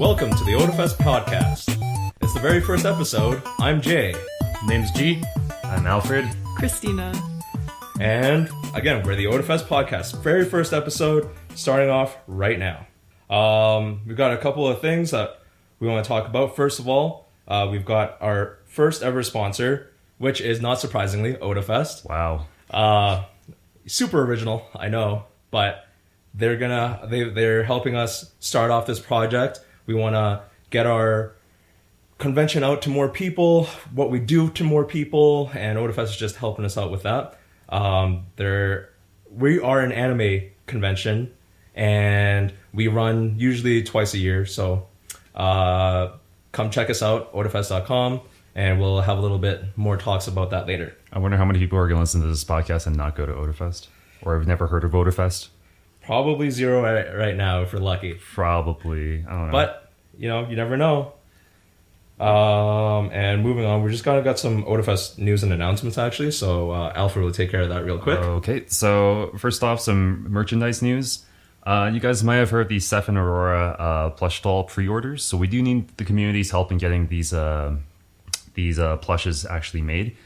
Welcome to the Otafest Podcast. It's the very first episode. I'm Jay. Name's G. I'm Alfred. Christina. And again, we're the Otafest Podcast. Very first episode, starting off right now. We've got a couple of things that we want to talk about. First of all, we've got our first ever sponsor, which is not surprisingly Otafest. Wow. Super original, I know, but they're helping us start off this project. We want to get our convention out to more people, what we do to more people, and Otafest is just helping us out with that. We are an anime convention, and we run usually twice a year, so come check us out, otafest.com, and we'll have a little bit more talks about that later. I wonder how many people are going to listen to this podcast and not go to Otafest, or have never heard of Otafest. Probably zero right now if we're lucky. Probably. I don't know. But, you never know. And moving on, we just got some Otafest news and announcements, actually. So Alfred will take care of that real quick. Okay, so first off, some merchandise news. You guys might have heard the Seth and Aurora plush doll pre-orders. So we do need the community's help in getting these plushes actually made.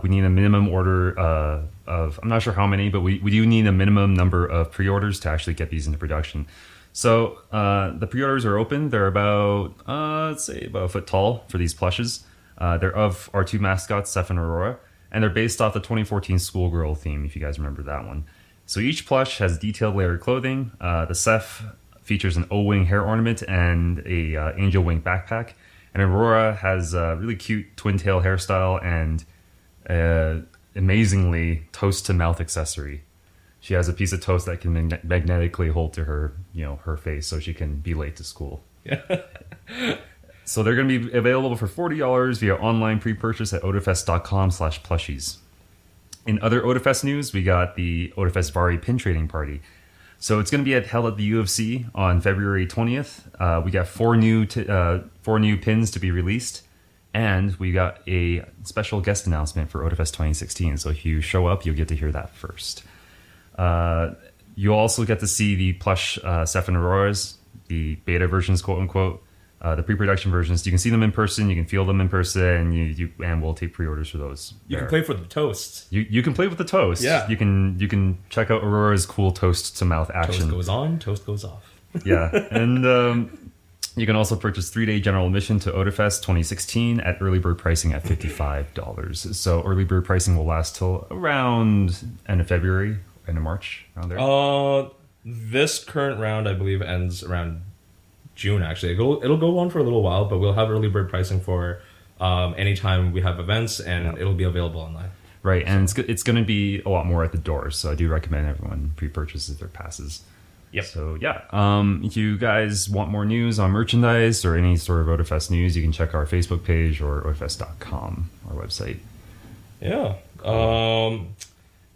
We need a minimum order of, I'm not sure how many, but we do need a minimum number of pre-orders to actually get these into production. So the pre-orders are open. They're about, let's say, about a foot tall for these plushes. They're of our two mascots, Seth and Aurora, and they're based off the 2014 Schoolgirl theme, if you guys remember that one. So each plush has detailed layered clothing. The Seth features an O-wing hair ornament and a angel wing backpack. And Aurora has a really cute twin tail hairstyle and amazingly toast-to-mouth accessory. She has a piece of toast that can magnetically hold to her, her face, so she can be late to school. Yeah. So they're going to be available for $40 via online pre-purchase at otafest.com/plushies. In other Otafest news, we got the Otafest Vari pin trading party. So it's going to be held at the UFC on February 20th. We got four new pins to be released. And we got a special guest announcement for Otafest 2016. So if you show up, you'll get to hear that first. You'll also get to see the plush Seth and Auroras, the beta versions, quote unquote, the pre-production versions. You can see them in person, you can feel them in person, and we'll take pre-orders for those. You can play for the toast. You can play with the toast. Yeah. You can check out Aurora's cool toast to mouth action. Toast goes on, toast goes off. Yeah, and you can also purchase 3-day general admission to Otafest 2016 at early bird pricing at $55. So early bird pricing will last till around end of February, end of March, around there. This current round, I believe, ends around June. Actually, it'll go on for a little while, but we'll have early bird pricing for anytime we have events, and it'll be available online. Right, and it's going to be a lot more at the doors. So I do recommend everyone pre-purchases their passes. Yep. So yeah, if you guys want more news on merchandise or any sort of Otafest news, you can check our Facebook page or otafest.com, our website. Yeah.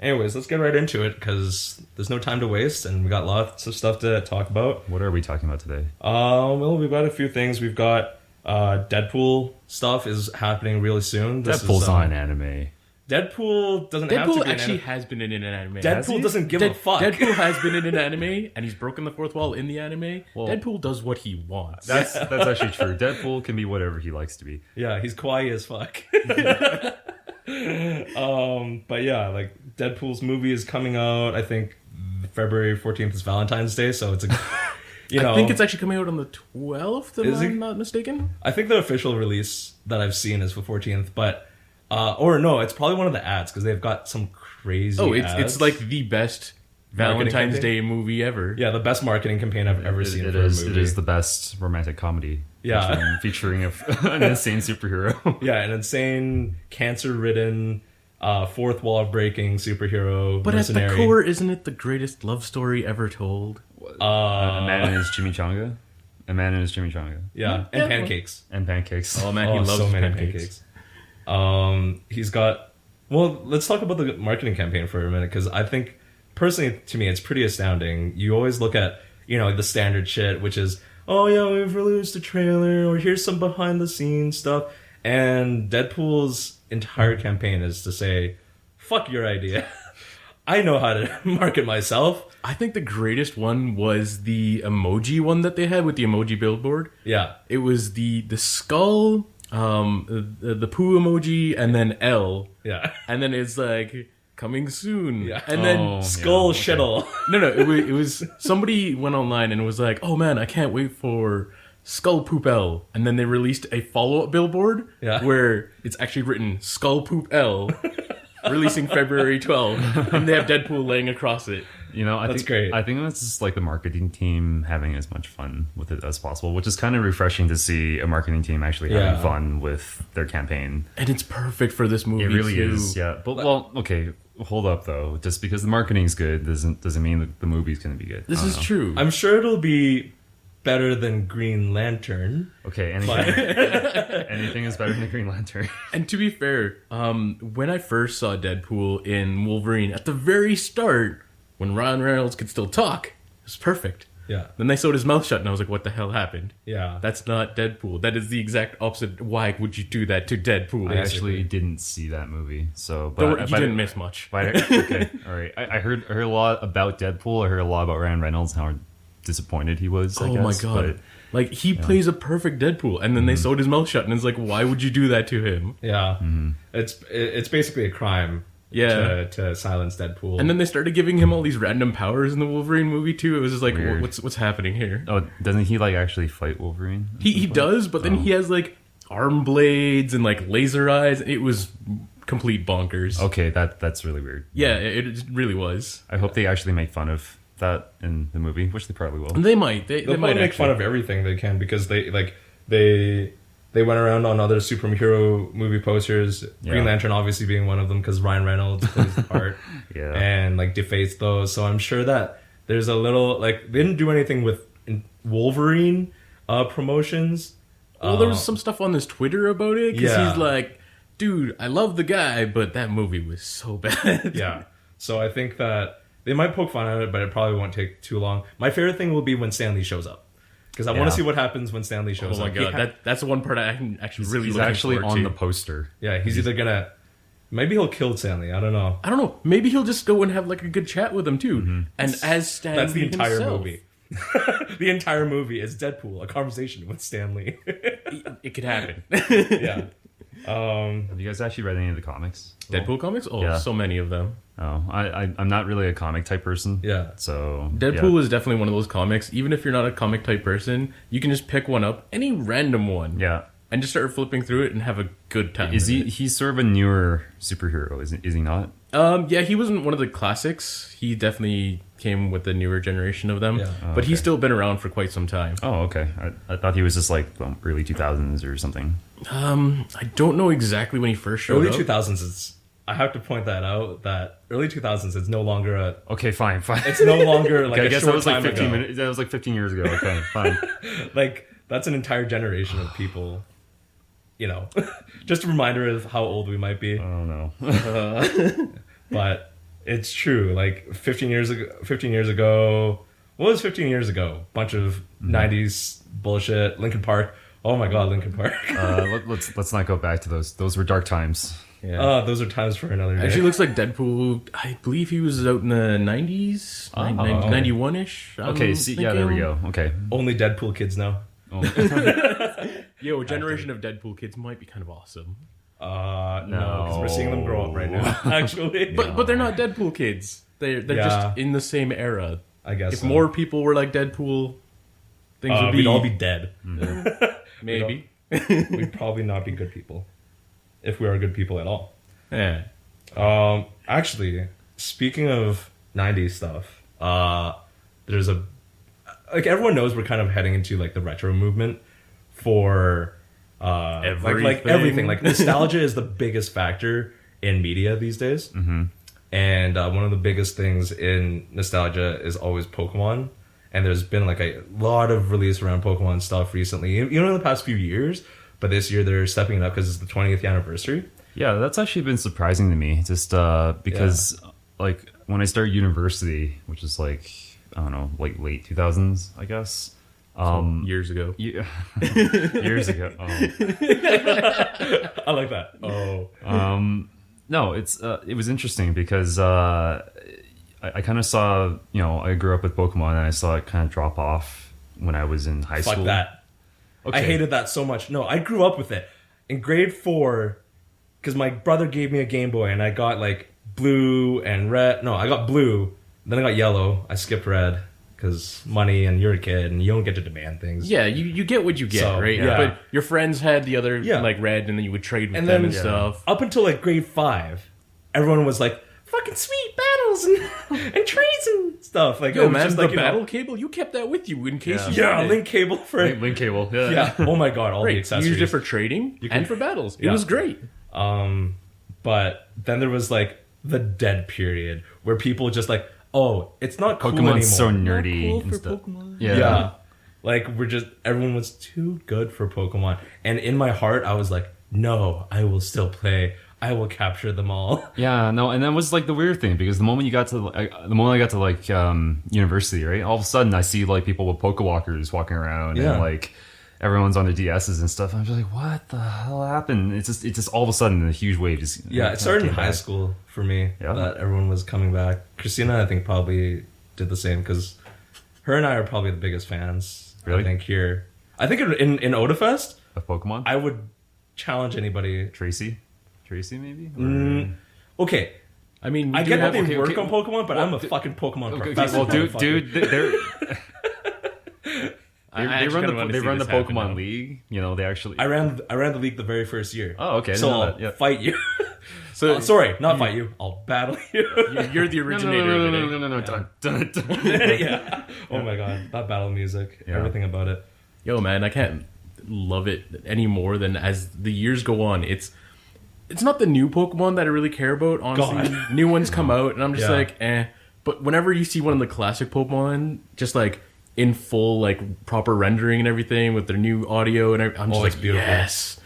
Anyways, let's get right into it because there's no time to waste, and we got lots of stuff to talk about. What are we talking about today? Well, we've got a few things. We've got Deadpool stuff is happening really soon. Deadpool's not an anime. Deadpool doesn't have to be Deadpool actually has been in an anime. Deadpool doesn't give a fuck. Deadpool has been in an anime, and he's broken the fourth wall in the anime. Well, Deadpool does what he wants. That's actually true. Deadpool can be whatever he likes to be. Yeah, he's kawaii as fuck. But yeah, like Deadpool's movie is coming out. I think February 14th is Valentine's Day, so it's I think it's actually coming out on the 12th, if I'm not mistaken. I think the official release that I've seen is for 14th, but or no, it's probably one of the ads because they've got some crazy ads. It's like the best Valentine's Day movie ever. Yeah, the best marketing campaign I've ever seen for a movie. It is the best romantic comedy. Yeah. Featuring an insane superhero. Yeah, an insane, cancer-ridden, fourth wall-breaking superhero But mercenary. at the core, isn't it the greatest love story ever told? A man and his chimichanga. A man and his chimichanga. Yeah, and pancakes. And pancakes. Oh man, he loves so many pancakes. He's got... Well, let's talk about the marketing campaign for a minute, because I think, personally, to me, it's pretty astounding. You always look at, the standard shit, which is, oh yeah, we've released a trailer, or here's some behind-the-scenes stuff, and Deadpool's entire campaign is to say, fuck your idea. I know how to market myself. I think the greatest one was the emoji one that they had with the emoji billboard. Yeah. It was the skull, the poo emoji, and then L. Yeah. And then it's like, coming soon. Yeah. And then Skull shittle. No, it was somebody went online and was like, oh man, I can't wait for Skull Poop L. And then they released a follow-up billboard where it's actually written Skull Poop L, releasing February 12th, and they have Deadpool laying across it. You know, That's great. I think that's just like the marketing team having as much fun with it as possible, which is kind of refreshing to see a marketing team actually having fun with their campaign. And it's perfect for this movie. It really too. is, yeah. But well, okay, hold up though. Just because the marketing's good doesn't mean that the movie's going to be good. This is true. I'm sure it'll be better than Green Lantern. Okay, anything is better than the Green Lantern. And to be fair, when I first saw Deadpool in Wolverine, at the very start, when Ryan Reynolds could still talk, it was perfect. Yeah. Then they sewed his mouth shut, and I was like, what the hell happened? Yeah. That's not Deadpool. That is the exact opposite. Why would you do that to Deadpool? I actually didn't see that movie, so you didn't miss much. Okay, all right. I heard a lot about Deadpool. I heard a lot about Ryan Reynolds, how disappointed he was. I guess, my god! Like he plays a perfect Deadpool, and then they sewed his mouth shut, and it's like, why would you do that to him? Yeah. It's basically a crime. Yeah. To silence Deadpool. And then they started giving him all these random powers in the Wolverine movie too. It was just like, Weird. what's happening here? Oh, doesn't he like actually fight Wolverine? He does, but then he has like arm blades and like laser eyes. It was complete bonkers. Okay, that's really weird. Yeah, it really was. I hope they actually make fun of that in the movie, which they probably will. They might. They They'll might make fun of everything they can because they went around on other superhero movie posters. Yeah. Green Lantern obviously being one of them because Ryan Reynolds plays the part. Yeah. And like defaced those. So I'm sure that there's a little like they didn't do anything with Wolverine promotions. Well, there was some stuff on his Twitter about it because Yeah. he's like, dude, I love the guy, but that movie was so bad. Yeah. So I think that they might poke fun at it, but it probably won't take too long. My favorite thing will be when Stan Lee shows up. Because I want to see what happens when Stan Lee shows Oh up. my god, that's the one part I can actually really He's looking actually forward on to. the poster. Yeah, he's either gonna... Maybe he'll kill Stan Lee. I don't know. I don't know. Maybe he'll just go and have like a good chat with him too. Mm-hmm. And as Stan That's the Lee entire himself, movie. The entire movie is Deadpool, a conversation with Stan Lee. It could happen. Yeah. Have you guys actually read any of the comics? Deadpool comics? Oh, Yeah. so many of them. Oh, I'm not really a comic type person. Yeah. So Deadpool is definitely one of those comics. Even if you're not a comic type person, you can just pick one up, any random one, Yeah. and just start flipping through it and have a good time. Is with he's sort of a newer superhero, is he not? it. Yeah, he wasn't one of the classics. He definitely came with the newer generation of them. Yeah. But he's still been around for quite some time. Oh, okay. I thought he was just like early 2000s or something. I don't know exactly when he first showed Early up. 2000s is... I have to point that out, that early 2000s is no longer a... Okay, fine. It's no longer like Okay, I a guess that short was like time 15 ago. minutes. That was like 15 years ago. Okay, fine. Like, that's an entire generation of people, you know. Just a reminder of how old we might be. Oh no. But it's true. Like 15 years ago, what was 15 years ago? Bunch of 90s bullshit. Linkin Park. Oh my god, Linkin Park. Let's not go back to those. Those were dark times. Yeah. Those are times for another day. Actually, looks like Deadpool. I believe he was out in the 90s, 91-ish. Okay, there we go. Okay. Only Deadpool kids know. Oh. Yo, a generation of Deadpool kids might be kind of awesome. No, because we're seeing them grow up right now. Actually, But they're not Deadpool kids. They're just in the same era. I guess If so. more people were like Deadpool, things would be we'd all be dead. maybe. We'd probably not be good people if we are good people at all. Yeah. Actually, speaking of 90s stuff, there's a... Like, everyone knows we're kind of heading into, like, the retro movement for... Like everything. Like, nostalgia is the biggest factor in media these days. Mm-hmm. And one of the biggest things in nostalgia is always Pokemon. And there's been, like, a lot of release around Pokemon stuff recently. You know, in the past few years. But this year they're stepping it up because it's the 20th anniversary. Yeah, that's actually been surprising to me. Just because, like, when I started university, which is like, I don't know, like late 2000s, I guess. Years ago. Yeah, years ago. Oh. I like that. Oh. No, it was interesting because I kind of saw, I grew up with Pokemon and I saw it kind of drop off when I was in high school. Fuck that. Okay. I hated that so much. No, I grew up with it. In grade 4, because my brother gave me a Game Boy and I got like blue and red. No, I got blue. Then I got yellow. I skipped red because money and you're a kid and you don't get to demand things. Yeah, you get what you get, So, right? yeah. But your friends had the other Yeah. like red, and then you would trade with And them then and stuff. up until like grade 5, everyone was like, fucking sweet battles and trades and stuff. Like, it Yo, was man, just the like, battle cable, you kept that with you in case you Yeah, needed it. link cable for Link cable. Yeah. Yeah. Oh my god, all the Right, you accessories. used it for trading and for battles. It Yeah. was great. But then there was like the dead period where people just like, oh, it's not cool Pokemon's anymore. so Not nerdy cool and for stuff. Pokemon. Yeah. Like everyone was too good for Pokemon. And in my heart, I was like, no, I will still play. I will capture them all. Yeah, no, and that was like the weird thing because the moment I got to like university, right, all of a sudden I see like people with Pokewalkers walking around Yeah. and like everyone's on their DSs and stuff. I'm just like, what the hell happened? It's just all of a sudden a huge wave. Yeah, it started in came high back. school for me Yeah. that everyone was coming back. Christina, I think, probably did the same because her and I are probably the biggest fans. Really? I think here. I think in Otafest, Of Pokemon. I would challenge anybody. Tracy maybe. Or- Okay, I mean, I you get do that have- they work on Pokemon, but well, I'm a fucking Pokemon Okay, professor. well, motherfucker. dude, they're I they actually run kinda wanna the they see run the this happen Pokemon now. League. They actually. I ran the league the very first year. Oh, okay, I So didn't know I'll that, yeah. fight you. So Sorry, not fight you. I'll battle you. you're the originator of it. No. Dun, dun. Yeah. Oh my god, that battle music, Yeah. everything about it. Yo, man, I can't love it any more than as the years go on. It's not the new Pokemon that I really care about, honestly. God. New ones come out, and I'm just Yeah. like, eh. But whenever you see one of the classic Pokemon, just like in full, like proper rendering and everything with their new audio, and I'm just Oh, like, it's beautiful. yes.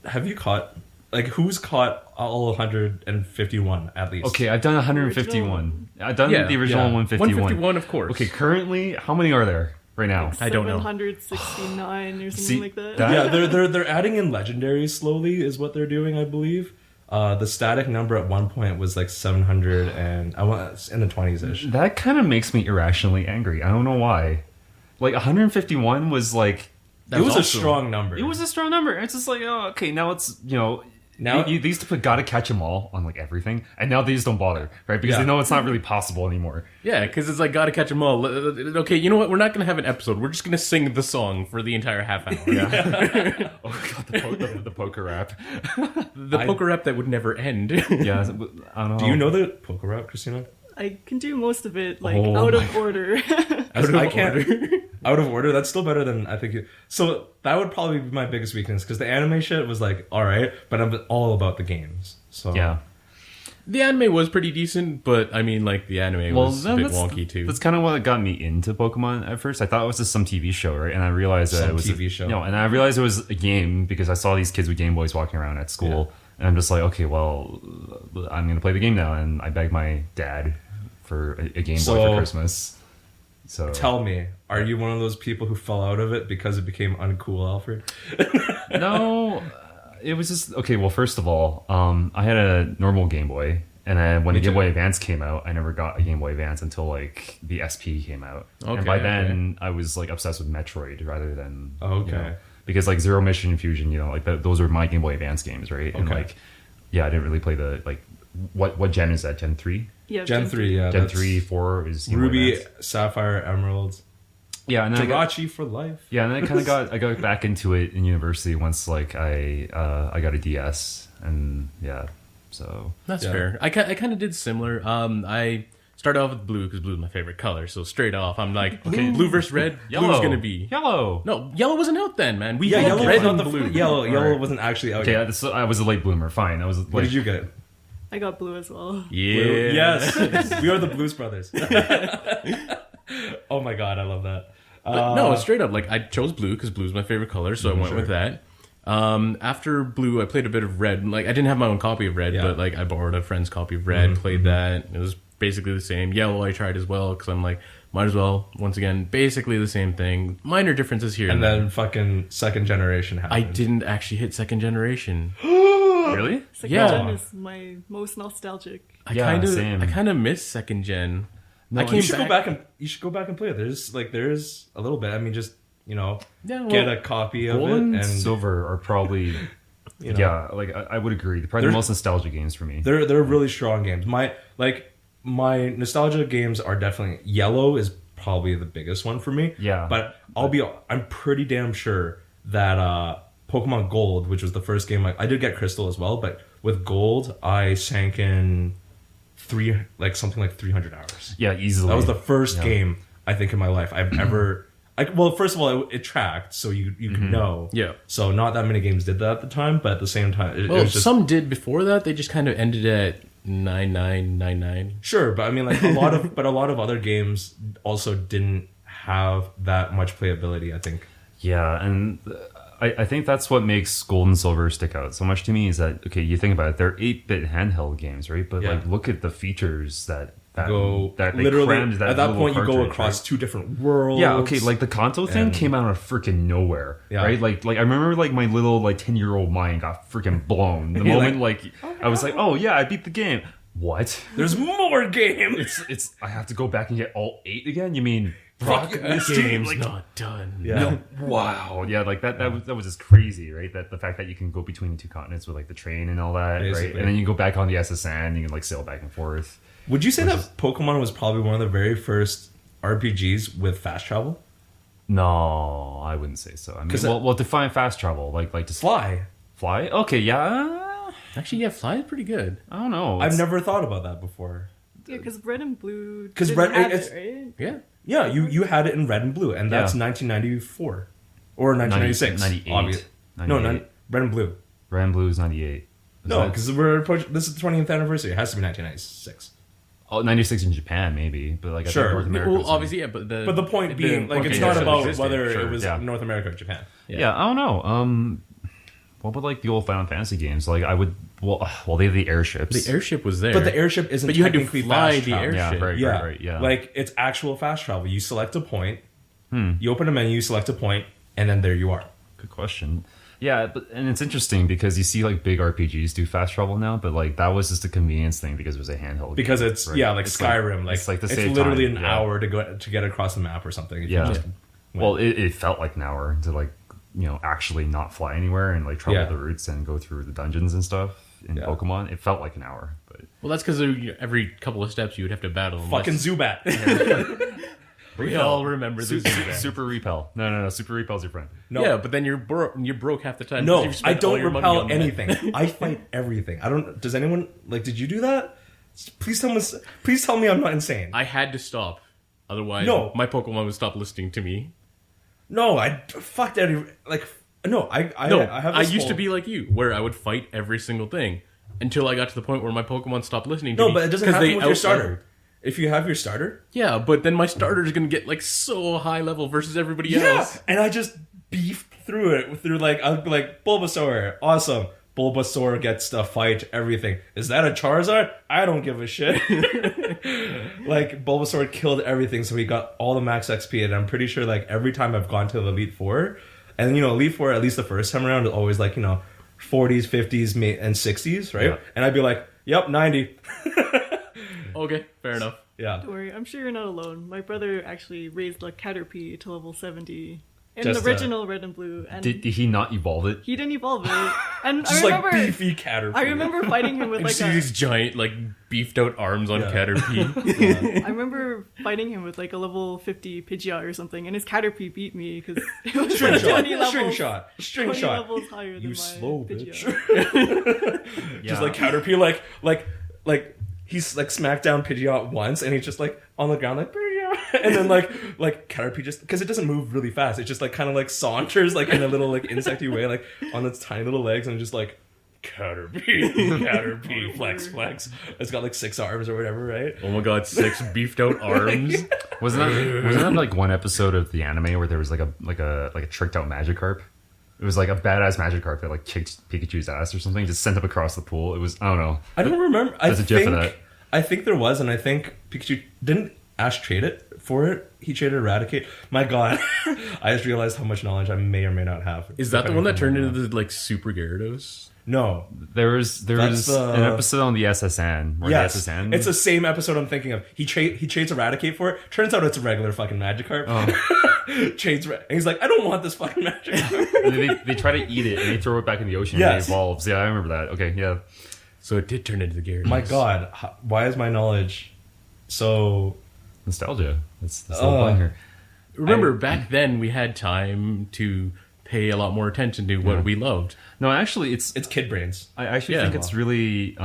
Have you caught? Like, who's caught all 151 at least? Okay, I've done 151. I've done Yeah, the original yeah. 151. 151, of course. Okay, currently, how many are there right now? I don't know. 769 or something See, like that. that- Yeah, they're adding in legendaries slowly, is what they're doing, I believe. The static number at one point was like 700, and I want in the 20s ish. That kind of makes me irrationally angry. I don't know why. Like 151 was like It was a awesome. strong number. it was a strong number. It's just like, oh, okay, now it's Now- they used to put gotta catch 'em all on like everything, and now they just don't bother, right? Because Yeah. they know it's not really possible anymore. Yeah, because it's like, gotta catch them all. Okay, you know what? We're not going to have an episode. We're just going to sing the song for the entire half hour. Oh god, the poker rap. The poker rap that would never end. Yeah, I don't know. Do you know the poker rap, Christina? I can do most of it, like, Oh out my of order. I can't. Out of order. That's still better than I think. So that would probably be my biggest weakness because the anime shit was like all right, but I'm all about the games. So Yeah. The anime was pretty decent, but I mean, like, the anime was a bit wonky too. That's kind of what got me into Pokemon at first. I thought it was just some TV show, right? And I realized that Some it was TV show. No, and I realized it was a game because I saw these kids with Game Boys walking around at school, and I'm just like, okay, well, I'm gonna play the game now. And I begged my dad for a Game Boy So- for Christmas. So tell me, are you one of those people who fell out of it because it became uncool, Alfred? no, it was just okay. Well, first of all, I had a normal Game Boy, and then when the Game too. Boy Advance came out, I never got a Game Boy Advance until like the SP came out. Okay, and by then, I was like obsessed with Metroid rather than Okay. because like Zero Mission and Fusion, like those are my Game Boy Advance games, right? And Okay. like, yeah, I didn't really play the like what gen is that? Gen 3? Yeah, Gen 3, yeah. Gen that's 3, 4 is Game Boy Ruby, Advance. Sapphire, Emerald, Yeah, and then I got, Jirachi for life. yeah, and then I got back into it in university once like I got a DS, and yeah, so That's Yeah. fair. I kind of did similar. I started off with blue because blue is my favorite color. So straight off, I'm like, okay, blue versus red. Blue's gonna be yellow. no yellow wasn't out then, man. We Yeah, had yellow red was and not the blue. yellow. Yellow Alright. wasn't actually out Okay, yet. I was a late bloomer. Fine, I was like, What did you get? I got blue as well. Yeah. Blue? Yes, we are the Blues Brothers. Oh my god, I love that. But no, straight up, like I chose blue because blue is my favorite color, so I went with that. After blue, I played a bit of red. Like I didn't have my own copy of red, Yeah. but like I borrowed a friend's copy of red, played that. It was basically the same. Yellow I tried as well because I'm like, might as well. Once again, basically the same thing. Minor differences here And there. then fucking second generation happened. I didn't actually hit second generation. Really? Second Yeah. gen is my most nostalgic. Same. I kind of miss second gen. No, I you came You back. should go back and play it. There's a little bit. I mean, just Yeah, well, Oh, Oh, get a copy of Gold it, and and silver are probably you know, yeah. Like I would agree. They're probably the They're- most nostalgic games for me. they're really strong games. My nostalgia games are definitely Yellow is probably the biggest one for me. Yeah. but I'm pretty damn sure that Pokemon Gold, which was the first game, I did get Crystal as well, but with Gold I sank in something like 300 hours. Yeah, easily. That was the first Yeah. game I think in my life I've ever. Well, first of all, it tracked, so you could know. Yeah. So not that many games did that at the time, but at the same time, it well, was just some did before that. They just kind of ended at 9999. sure. But I mean, like a lot of other games also didn't have that much playability. I think. Yeah, and I think that's what makes Gold and Silver stick out so much to me is that, okay, you think about it, they're 8-bit handheld games, right? But Yeah. like, look at the features that they Literally crammed that at that little point you go cartridge, across right? two different worlds. Yeah, okay, like the Kanto thing and- came out of freaking nowhere, Yeah. right? Like I remember like my little 10-year-old mind got freaking blown the You're moment I was like, oh yeah, I beat the game. What? There's more games. It's I have to go back and get all 8 again? You mean Fuck This this game's game. not done. Yeah. wow, yeah, like that was just crazy, right? That the fact that you can go between the two continents with like the train and all that, right? Basically. And then you go back on the SSN, and you can like sail back and forth. Would you say that Pokemon was probably one of the very first RPGs with fast travel? No, I wouldn't say so. I mean, 'Cause well, define fast travel, like to Fly. fly. Okay, yeah, Actually, yeah, Fly is pretty good. I don't know. I've It's- never thought about that before. Yeah, because Red and Blue. 'Cause didn't Red- have it's- it, right? Yeah. Yeah, you had it in Red and Blue, and that's Yeah. 1994 or 1996. 98. obvious- No, 98. Red and Blue. Red and Blue is 98. Is No, that- because we're approaching. This is the 20th anniversary. It has to be 1996. 96 in Japan, maybe, but like I Sure. think North America. Well, obviously, yeah, but But the point being, like, okay, it's yeah, not so about existed. whether Sure, it was yeah. North America or Japan. Yeah, I don't know. What about like the old Final Fantasy games? Like I would. Well, they have the airships. the airship was there. But the airship isn't. But you had to technically fly fast the travel. airship. Yeah, right. Yeah, Like it's actual fast travel. You select a point, you open a menu, you select a point, and then there you are. Good question. Yeah, and it's interesting because you see like big RPGs do fast travel now, but like that was just a convenience thing because it was a handheld. Because game, it's right? like It's Skyrim. it's like the it's save literally time, an yeah. hour to get across the map or something. if you Yeah. just went. Well, it felt like an hour to like actually not fly anywhere and like travel Yeah. the routes and go through the dungeons and stuff in Yeah. Pokemon. It felt like an hour, but well, that's because every couple of steps you would have to battle. Fucking Zubat. We all remember the Zubat. Super Repel. No. Super Repel's your friend. No. Yeah, but then you're broke half the time. No, 'cause you've I spent all don't your money repel on that. anything. I fight everything. I don't. Does anyone did you do that? Please tell me I'm not insane. I had to stop. Otherwise, No. my Pokemon would stop listening to me. No, I fucked every No, I have. I this used to whole- be like you, where I would fight every single thing until I got to the point where my Pokemon stopped listening to No, me. but it doesn't 'cause happen they with your outleveled. starter. If you have your starter, Yeah, but then my starter is going to get like so high level versus everybody yeah, else. and I just beefed through it through I'll be like Bulbasaur, awesome. Bulbasaur gets the fight, everything. Is that a Charizard? I don't give a shit. Bulbasaur killed everything, so he got all the max XP, and I'm pretty sure every time I've gone to the Elite Four, and Elite Four, at least the first time around, is always 40s, 50s, and 60s, right? Yeah. And I'd be like, yep, 90. Okay, fair enough. Yeah. Don't worry, I'm sure you're not alone. My brother actually raised a Caterpie to level 70 in Just, the original Red and Blue, and Did he not evolve it? he didn't evolve it. And Just I remember, beefy Caterpie. I remember fighting him with You see these giant, beefed out arms on Yeah. Caterpie. I remember fighting him with a level 50 Pidgeot or something, and his Caterpie beat me because it was String like 20 shot. levels, String shot. String 20 shot. levels higher than You my slow bitch. Pidgeot. Just Caterpie, he's smacked down Pidgeot once, and he's just on the ground Pidgeot, and then Caterpie just because it doesn't move really fast, it just saunters in a little insecty way on its tiny little legs, and just Caterpie, flex. It's got 6 arms or whatever, right? Oh my god, 6 beefed out arms. Wasn't that one episode of the anime where there was a tricked out Magikarp? It was a badass Magikarp that kicked Pikachu's ass or something, just sent him across the pool. It was, I don't know. I don't remember. There's a gif of that. I think there was, and I think Pikachu didn't Ash trade it for it. He traded Eradicate. My God, I just realized how much knowledge I may or may not have. Is that the one that turned into the Super Gyarados? No. There was an episode on the SSN. Yes, the SSN. it's the same episode I'm thinking of. He trades Eradicate for it. Turns out it's a regular fucking Magikarp. Trades, and he's like, I don't want this fucking Magikarp. they try to eat it and they throw it back in the ocean and it evolves. Yeah, I remember that. Okay, yeah. So it did turn into the Gyarados. My God, why is my knowledge so nostalgia? That's the whole point here. Remember, back then we had time to pay a lot more attention to what we loved. No, actually, it's kid brains. I actually think it's really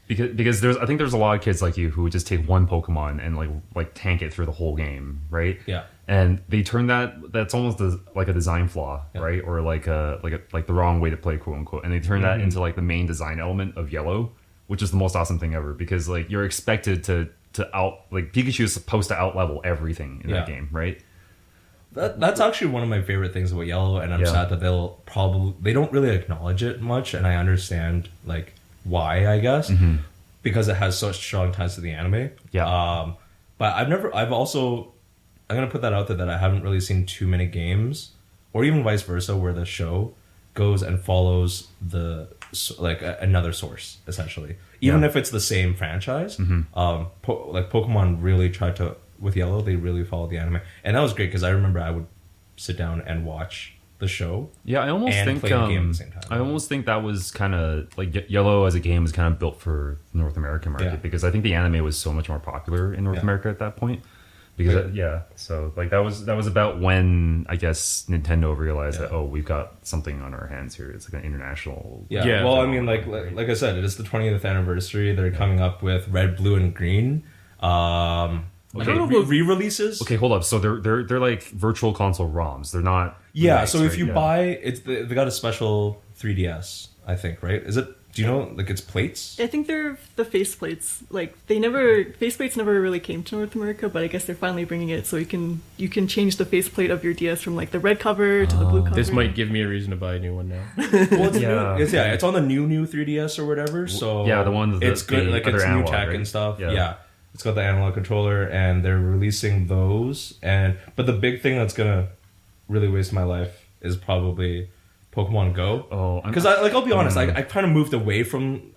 because I think there's a lot of kids like you who would just take one Pokemon and like tank it through the whole game, right? Yeah. And they turn that's almost like a design flaw, right? Or like the wrong way to play, quote unquote. And they turn that into like the main design element of Yellow, which is the most awesome thing ever because like you're expected to Pikachu is supposed to out-level everything in that game, right? That's actually one of my favorite things about Yellow, and I'm sad that they don't really acknowledge it much, and I understand like why, I guess, because it has such strong ties to the anime. Yeah. But I'm gonna put that out there that I haven't really seen too many games, or even vice versa, where the show goes and follows another source essentially, even if it's the same franchise. Pokemon really tried to. With Yellow, they really followed the anime, and that was great because I remember I would sit down and watch the show. Yeah, I almost think play the game at the same time. I almost think that was kind of like Yellow as a game was kind of built for the North American market because I think the anime was so much more popular in North America at that point. Because so like that was about when I guess Nintendo realized that we've got something on our hands here. It's like an international. Yeah. Well, I mean, like I said, it is the 20th anniversary. They're coming up with Red, Blue, and Green. Okay, re-releases. Okay, hold up. So they're like virtual console ROMs. They're not. Yeah. Nice, so if you buy, they got a special 3DS. I think, right? Is it? Do you know? Like it's plates. I think they're the faceplates. Like faceplates never really came to North America, but I guess they're finally bringing it. So you can change the faceplate of your DS from like the red cover to the blue cover. This might give me a reason to buy a new one now. Well, it's on the new 3DS or whatever. So the one it's good. Like it's new tech and stuff. Yeah. It's got the analog controller, and they're releasing those. But the big thing that's gonna really waste my life is probably Pokemon Go. Oh, because I'll be honest, I kind of moved away from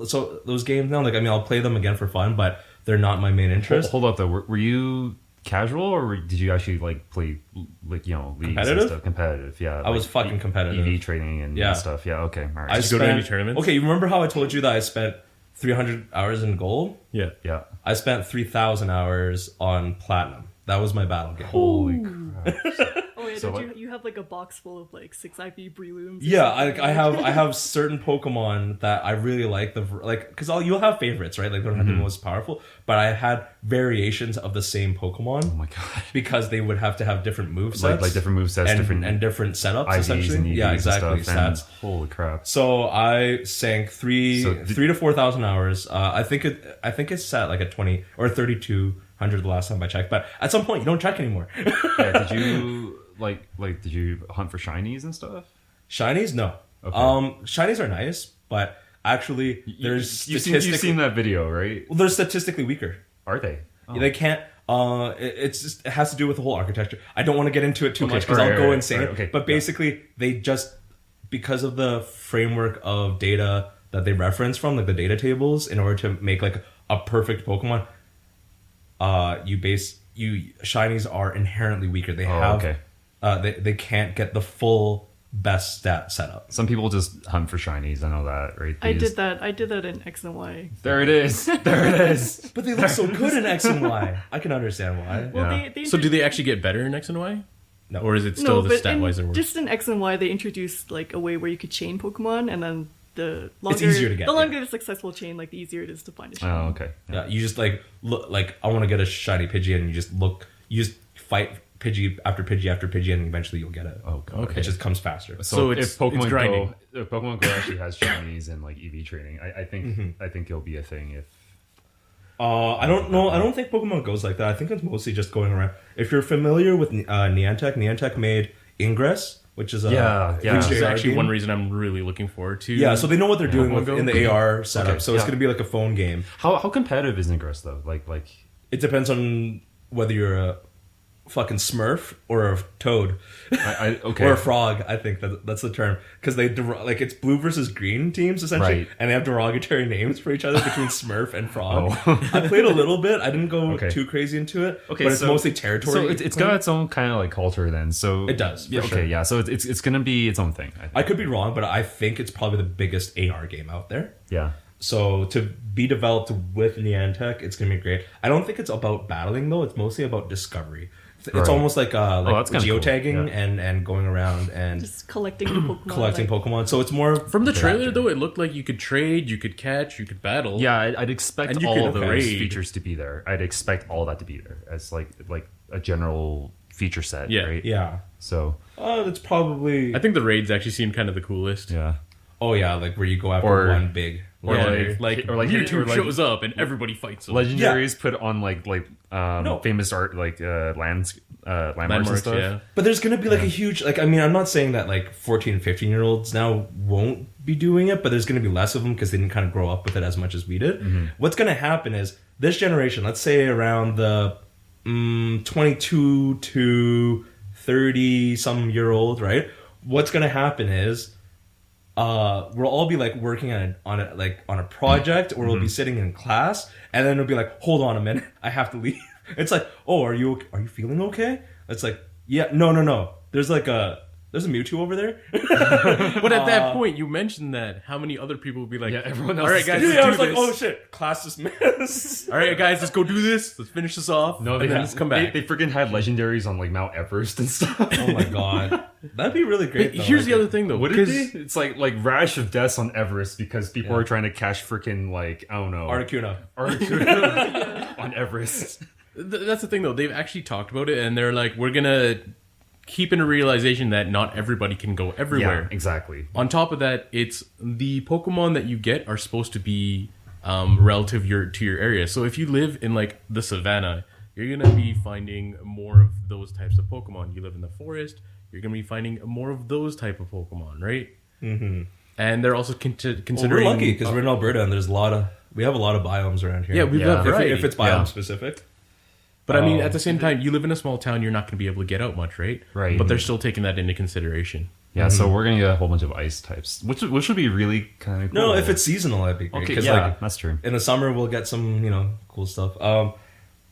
so those games now. Like I mean, I'll play them again for fun, but they're not my main interest. Hold up though, were you casual or did you actually like play like leagues competitive? And stuff? Competitive, yeah. I was fucking competitive. EV trading and stuff. Yeah, okay. All right. Did you go to any tournaments? Okay, you remember how I told you that I spent 300 hours in gold? Yeah. I spent 3,000 hours on platinum. That was my battle game. Holy crap. Oh yeah, so you have like a box full of like 6 IV Breloons? Yeah, I have certain Pokemon that I really like because you'll have favorites, right? Like they don't have the most powerful, but I had variations of the same Pokemon. Oh my god! Because they would have to have different movesets, like different movesets, different setups, IVs essentially. And EVs yeah, exactly. And stuff, holy crap! So I sank 3 to 4,000 hours. I think it's set like at 20 or 3,200 the last time I checked. But at some point, you don't check anymore. Yeah, did you did you hunt for shinies and stuff? Shinies, no. Okay. Shinies are nice, but actually, there's you've seen that video, right? Well, they're statistically weaker. Are they? Oh. They can't. It has to do with the whole architecture. I don't want to get into it too much because I'll go insane. Okay. But basically, they just because of the framework of data that they reference from, like the data tables, in order to make like a perfect Pokemon, shinies are inherently weaker. They they can't get the full best stat setup. Some people just hunt for shinies. I know that, right? I did that in X and Y. There it is. But they look so good in X and Y. I can understand why. Well, so do they actually get better in X and Y? No. Or is it still the stat wise it works? Just in X and Y, they introduced like a way where you could chain Pokemon, and then the longer it's easier to get, the longer the successful chain, like the easier it is to find a shiny. Oh, okay. Yeah, you just look like I want to get a shiny Pidgey, and you just fight Pidgey after Pidgey after Pidgey, and eventually you'll get it. Oh, God. Okay. It just comes faster. So if Pokemon Go, actually has shinies and like EV training, I think it'll be a thing. If I don't know. I don't think Pokemon Go's like that. I think it's mostly just going around. If you're familiar with Niantic made Ingress, which is which is actually game. One reason I'm really looking forward to. Yeah, so they know what they're doing in the AR setup. Okay. So it's going to be like a phone game. How competitive is Ingress though? Like it depends on whether you're fucking Smurf or a Toad. Okay. Or a frog, I think that's the term. Because they, like, it's blue versus green teams, essentially. Right. And they have derogatory names for each other between Smurf and frog. Oh. I played a little bit. I didn't go too crazy into it. Okay, but it's mostly territory. So it's got its own kind of like culture then. So it does. Yeah. Sure. Okay. Yeah. So it's going to be its own thing. I could be wrong, but I think it's probably the biggest AR game out there. Yeah. So to be developed with Niantic, it's going to be great. I don't think it's about battling, though. It's mostly about discovery. It's almost like geotagging cool. and going around and just collecting Pokemon. Pokemon. So it's more from the trailer though. It looked like you could trade, you could catch, you could battle. Yeah, I'd expect all of those features to be there. I'd expect all that to be there as like a general feature set. Yeah, right? Yeah. So that's probably. I think the raids actually seem kind of the coolest. Yeah. Oh yeah, like where you go after one big. Or YouTube shows up and everybody fights them. Legendaries put on famous art landmarks and stuff. Yeah. But there's gonna be like a huge I'm not saying that like 14, 15-year-olds now won't be doing it, but there's gonna be less of them because they didn't kind of grow up with it as much as we did. Mm-hmm. What's gonna happen is this generation, let's say around the 22 to 30 some year old, right? What's gonna happen is we'll all be like working on a project, or we'll be sitting in class, and then it'll be like, hold on a minute, I have to leave. It's like, oh, are you feeling okay? It's like, yeah, no. There's a Mewtwo over there. But at that point, you mentioned that. How many other people would be like, everyone else. All right, guys, I was like, oh shit, class dismissed. All right, guys, let's go do this. Let's finish this off. No, let's come back. They freaking had legendaries on like Mount Everest and stuff. Oh my god, that'd be really great. Though. Here's the other thing, though. What it be? It's like rash of deaths on Everest because people are trying to catch freaking I don't know, Articuno on Everest. That's the thing, though. They've actually talked about it, and they're like, we're gonna keep in a realization that not everybody can go everywhere. Yeah, exactly. On top of that, it's the Pokemon that you get are supposed to be relative to your area. So if you live in like the savannah, you're gonna be finding more of those types of Pokemon. You live in the forest, you're gonna be finding more of those type of Pokemon, right? Mm-hmm. And they're also considering. Well, we're lucky because we're in Alberta, and we have a lot of biomes around here. Yeah, we've got variety. If it's biome specific. But I mean, at the same time, you live in a small town, you're not going to be able to get out much, right? Right. But they're still taking that into consideration. Yeah, so we're going to get a whole bunch of ice types, which would be really kind of cool. No, if it's seasonal, that'd be great. Okay, yeah, that's true. In the summer, we'll get some, cool stuff.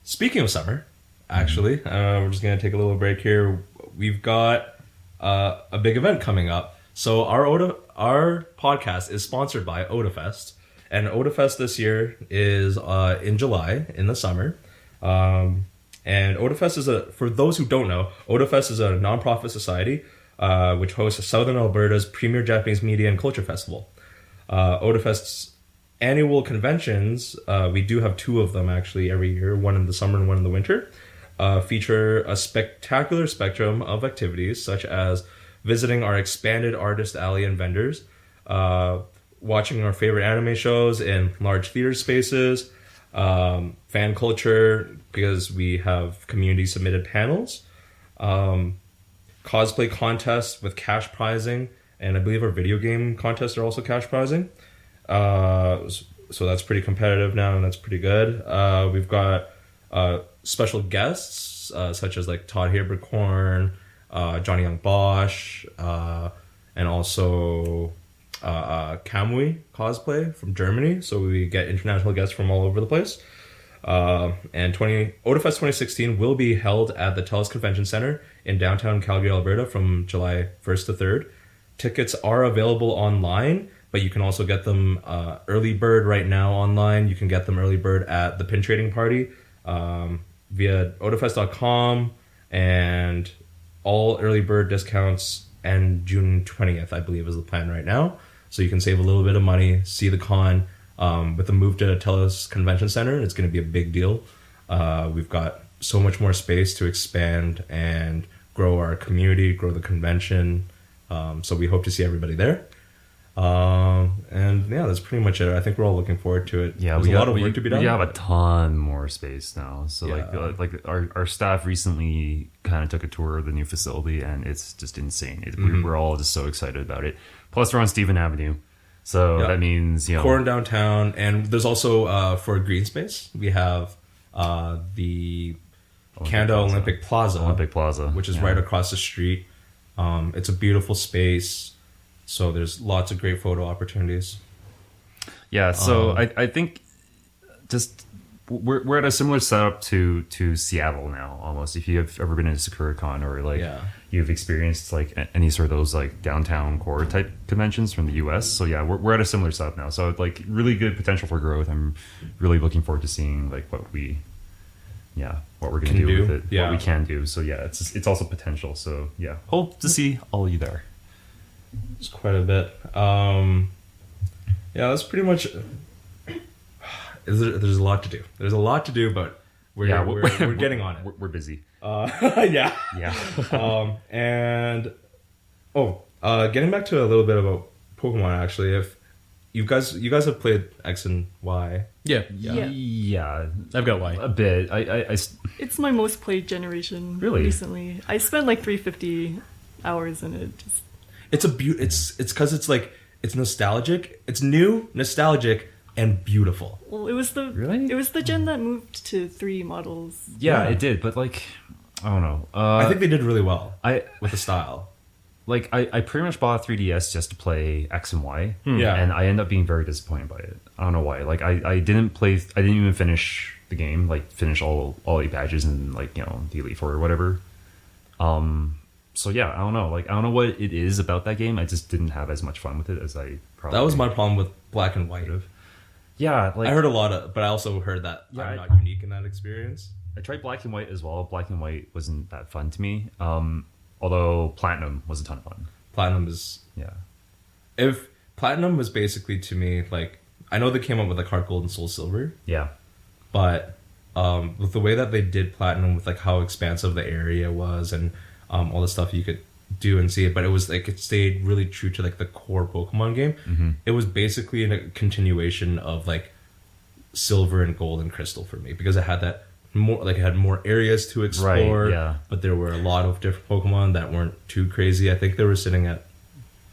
Speaking of summer, actually, we're just going to take a little break here. We've got a big event coming up. So our podcast is sponsored by Otafest. And Otafest this year is in July, in the summer. And Otafest for those who don't know, Otafest is a non-profit society which hosts Southern Alberta's premier Japanese media and culture festival. Otafest's annual conventions, we do have two of them actually every year, one in the summer and one in the winter, feature a spectacular spectrum of activities such as visiting our expanded artist alley and vendors, watching our favorite anime shows in large theater spaces, fan culture because we have community submitted panels, cosplay contests with cash prizing, and I believe our video game contests are also cash prizing. So that's pretty competitive now, and that's pretty good. We've got special guests such as like Todd Habercorn, Johnny Young Bosch, and also Kamui cosplay from Germany. So we get international guests from all over the place. And Otafest 2016 will be held at the TELUS Convention Center in downtown Calgary, Alberta from July 1st to 3rd. Tickets are available online, but you can also get them early bird right now online. You can get them early bird at the Pin Trading Party via otafest.com, and all early bird discounts and June 20th, I believe, is the plan right now. So you can save a little bit of money, see the con. With the move to TELUS Convention Center, it's going to be a big deal. We've got so much more space to expand and grow our community, grow the convention. So we hope to see everybody there. And yeah, that's pretty much it. I think we're all looking forward to it. Yeah, there's a lot of work to be done. We have a ton more space now. So like our staff recently kind of took a tour of the new facility, and it's just insane. We're all just so excited about it. Plus, we're on Stephen Avenue. So that means, Core downtown, and there's also for green space, we have the Olympic Plaza. Olympic Plaza, which is right across the street. It's a beautiful space, so there's lots of great photo opportunities. Yeah, so I think just we're at a similar setup to Seattle now, almost. If you have ever been to SakuraCon or like you've experienced like any sort of those like downtown core type conventions from the US. So yeah, we're at a similar setup now. So like really good potential for growth. I'm really looking forward to seeing like what we're gonna do with it, what we can do. So yeah, it's also potential. So yeah, hope to see all of you there. It's quite a bit. Yeah, that's pretty much. There's a lot to do. There's a lot to do, but we're getting on it. We're busy. Yeah. And getting back to a little bit about Pokemon, actually, if you guys have played X and Y. Yeah. I've got Y a bit. It's my most played generation. Really? Recently, I spent like 350 hours in it. It's because it's like it's nostalgic. It's new, nostalgic, and beautiful. Well, it was the gen that moved to 3 models. Yeah, it did. But like, I don't know. I think they did really well. With the style. Like I pretty much bought a 3DS just to play X and Y. Yeah. And I ended up being very disappointed by it. I don't know why. Like I didn't even finish the game, like finish all 8 badges and like, the Elite Four or whatever. So yeah, I don't know. Like I don't know what it is about that game. I just didn't have as much fun with it as I probably. That was my problem with Black and White. Yeah, like I heard a lot but I also heard that I'm not unique in that experience. I tried Black and White as well. Black and White wasn't that fun to me. Although Platinum was a ton of fun. Platinum is If Platinum was basically to me like I know they came up with like Heart Gold and Soul Silver. Yeah. But with the way that they did Platinum, with like how expansive the area was and all the stuff you could do and see it, but it was like it stayed really true to like the core Pokemon game. Mm-hmm. It was basically a continuation of like Silver and Gold and Crystal for me because it had that more like it had more areas to explore. Right, yeah. But there were a lot of different Pokemon that weren't too crazy. I think they were sitting at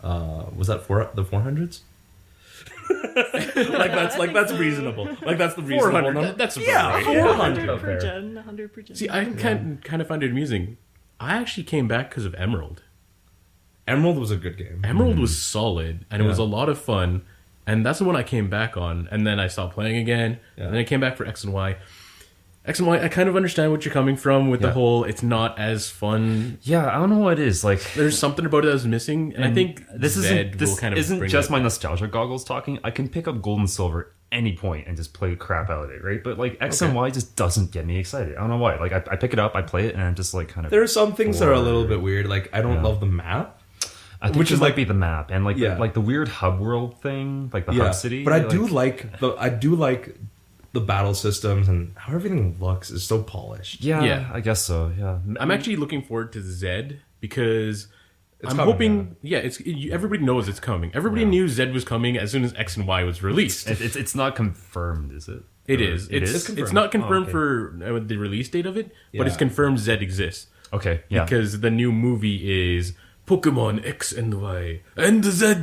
was that the 400s? that's reasonable. Like that's the reasonable number. That's right. 400 per gen. 100 per gen. See, I kind of find it amusing. I actually came back because of Emerald. Emerald was a good game. Emerald was solid, and it was a lot of fun, and that's the one I came back on, and then I stopped playing again, and then I came back for X and Y. X and Y, I kind of understand what you're coming from with the whole, it's not as fun. Yeah, I don't know what it is. Like, there's something about it that's missing, and I think this isn't just my nostalgia goggles talking. I can pick up Gold and Silver any point and just play the crap out of it, right? But like X and Y just doesn't get me excited. I don't know why. Like I pick it up, I play it, and I'm just like kind of. There are some things that are a little bit weird. Like I don't love the map. I think it might be the map and like the weird hub world thing, like the hub city. But I do like the battle systems and how everything looks is so polished. Yeah, I guess so. Yeah, I'm actually looking forward to Zed because I'm coming, hoping. Yeah, everybody knows it's coming. Everybody knew Zed was coming as soon as X and Y was released. It's not confirmed, is it? It is. It's not confirmed for the release date of it, but it's confirmed Zed exists. Okay, yeah. Because the new movie is Pokemon X and Y and Z.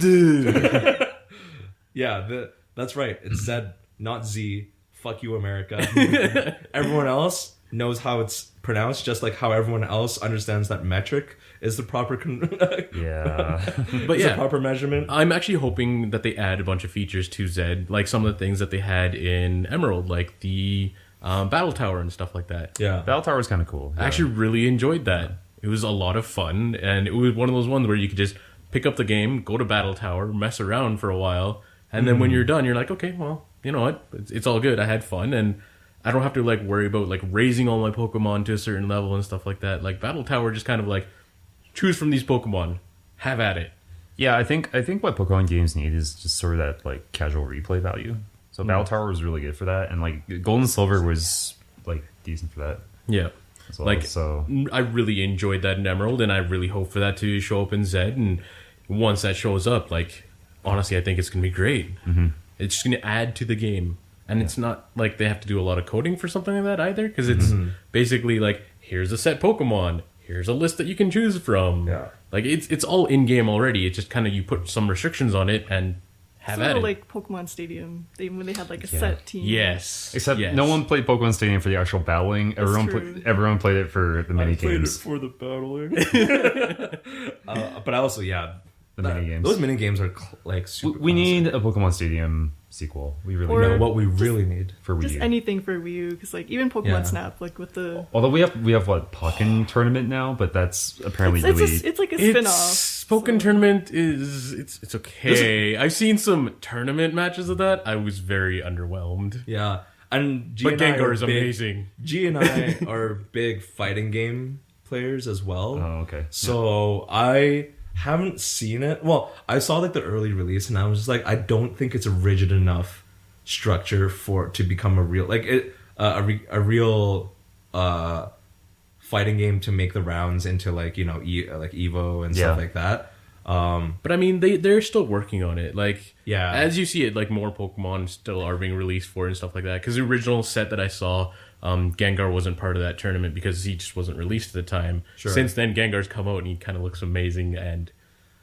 That's right. It's Zed, not Z. Fuck you, America. Everyone else knows how it's pronounced, just like how everyone else understands that metric is the proper but the proper measurement. I'm actually hoping that they add a bunch of features to Zed, like some of the things that they had in Emerald, like the Battle Tower and stuff like that. Yeah, Battle Tower was kind of cool. I actually really enjoyed that. It was a lot of fun, and it was one of those ones where you could just pick up the game, go to Battle Tower, mess around for a while, and then when you're done, you're like, okay, well, you know what? It's all good. I had fun, and I don't have to like worry about like raising all my Pokemon to a certain level and stuff like that. Like Battle Tower, just kind of like choose from these Pokemon, have at it. Yeah, I think what Pokemon games need is just sort of that like casual replay value. So Battle Tower was really good for that, and like Gold and Silver was like decent for that. Yeah, as well. Like so I really enjoyed that in Emerald, and I really hope for that to show up in Zed. And once that shows up, like honestly, I think it's gonna be great. Mm-hmm. It's just gonna add to the game. And it's not like they have to do a lot of coding for something like that either, because it's basically like, here's a set Pokemon, here's a list that you can choose from. Yeah. Like, it's all in-game already. It's just kind of you put some restrictions on it and Have sort at of it. like Pokemon Stadium. When they had like a set team. Yes. Except yes. no one played Pokemon Stadium for the actual battling. true. Everyone played it for the mini I played games. it for the battling. But also, yeah, The mini games. Those mini games are like super. We classic. need a Pokemon Stadium sequel. We really Or- No, need what we really need. for Wii Just U. anything for Wii U, because like even Pokemon Yeah. Snap, like with the Although we have what Pokken tournament now, but that's apparently really. it's like a spin-off. Spoken tournament is it's okay. I've seen some tournament matches of that. I was very underwhelmed. Yeah, and G But and I Gengar are is big- amazing. G and I are big fighting game players as well. Oh, okay. So I haven't seen it. Well, I saw like the early release, and I was just like, I don't think it's a rigid enough structure for to become a real a real fighting game to make the rounds into like like Evo and stuff Yeah. like that. But I mean, they're still working on it. Like, Yeah. as you see it, like more Pokemon still are being released for it and stuff like that. Because the original set that I saw, Gengar wasn't part of that tournament because he just wasn't released at the time. Sure. Since then, Gengar's come out and he kind of looks amazing and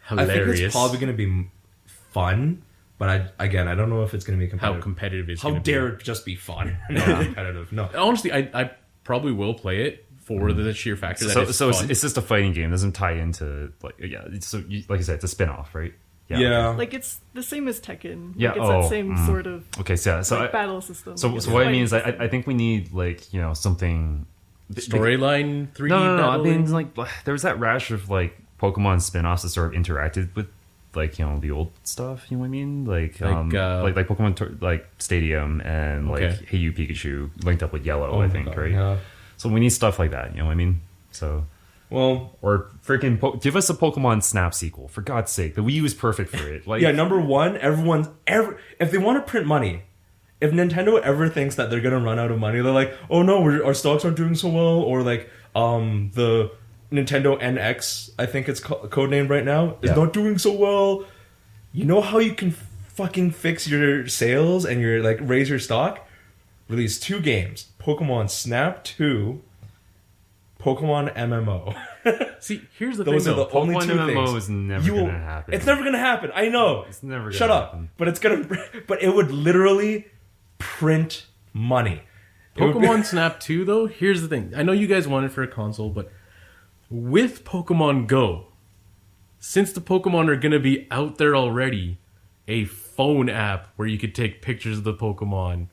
I hilarious. think it's probably going to be fun, but I don't know if it's going to be how competitive. competitive it's How going to dare be. it just be fun, not competitive? No. Honestly, I probably will play it for the sheer factor that it's So fun. it's just a fighting game. It doesn't tie into like like I said, it's a spin-off, right? Yeah. Like it's the same as Tekken. Yeah, Like it's oh, that same sort of Okay, so like I, battle system. so Like, it's so what I fighting mean is system. I think we need like something. Storyline 3D No. I battling. mean, like there was that rash of like Pokemon spin-offs that sort of interacted with like the old stuff. You know what I mean? Like Pokemon like Stadium and like Okay. Hey You Pikachu linked up with Yellow. Oh I my think God, right. yeah. So we need stuff like that. You know what I mean? So. Well, Or freaking give us a Pokemon Snap sequel, for God's sake. The Wii U is perfect for it. Like, yeah. Number one, if they want to print money, if Nintendo ever thinks that they're gonna run out of money, they're like, oh no, our stocks aren't doing so well, or like the Nintendo NX, I think it's codenamed right now, is Yeah. not doing so well. You know how you can fucking fix your sales and your like raise your stock? Release 2 games: Pokemon Snap 2, Pokemon MMO. See, here's the Those thing are though. the only Pokemon 2 MMO things. is never You will- gonna happen. It's never gonna happen. I know. It's never gonna Shut up. happen. But it's gonna. But it would literally print money. It would be- Pokemon Snap 2, though, here's the thing. I know you guys want it for a console, but with Pokemon Go, since the Pokemon are going to be out there already, a phone app where you could take pictures of the Pokemon.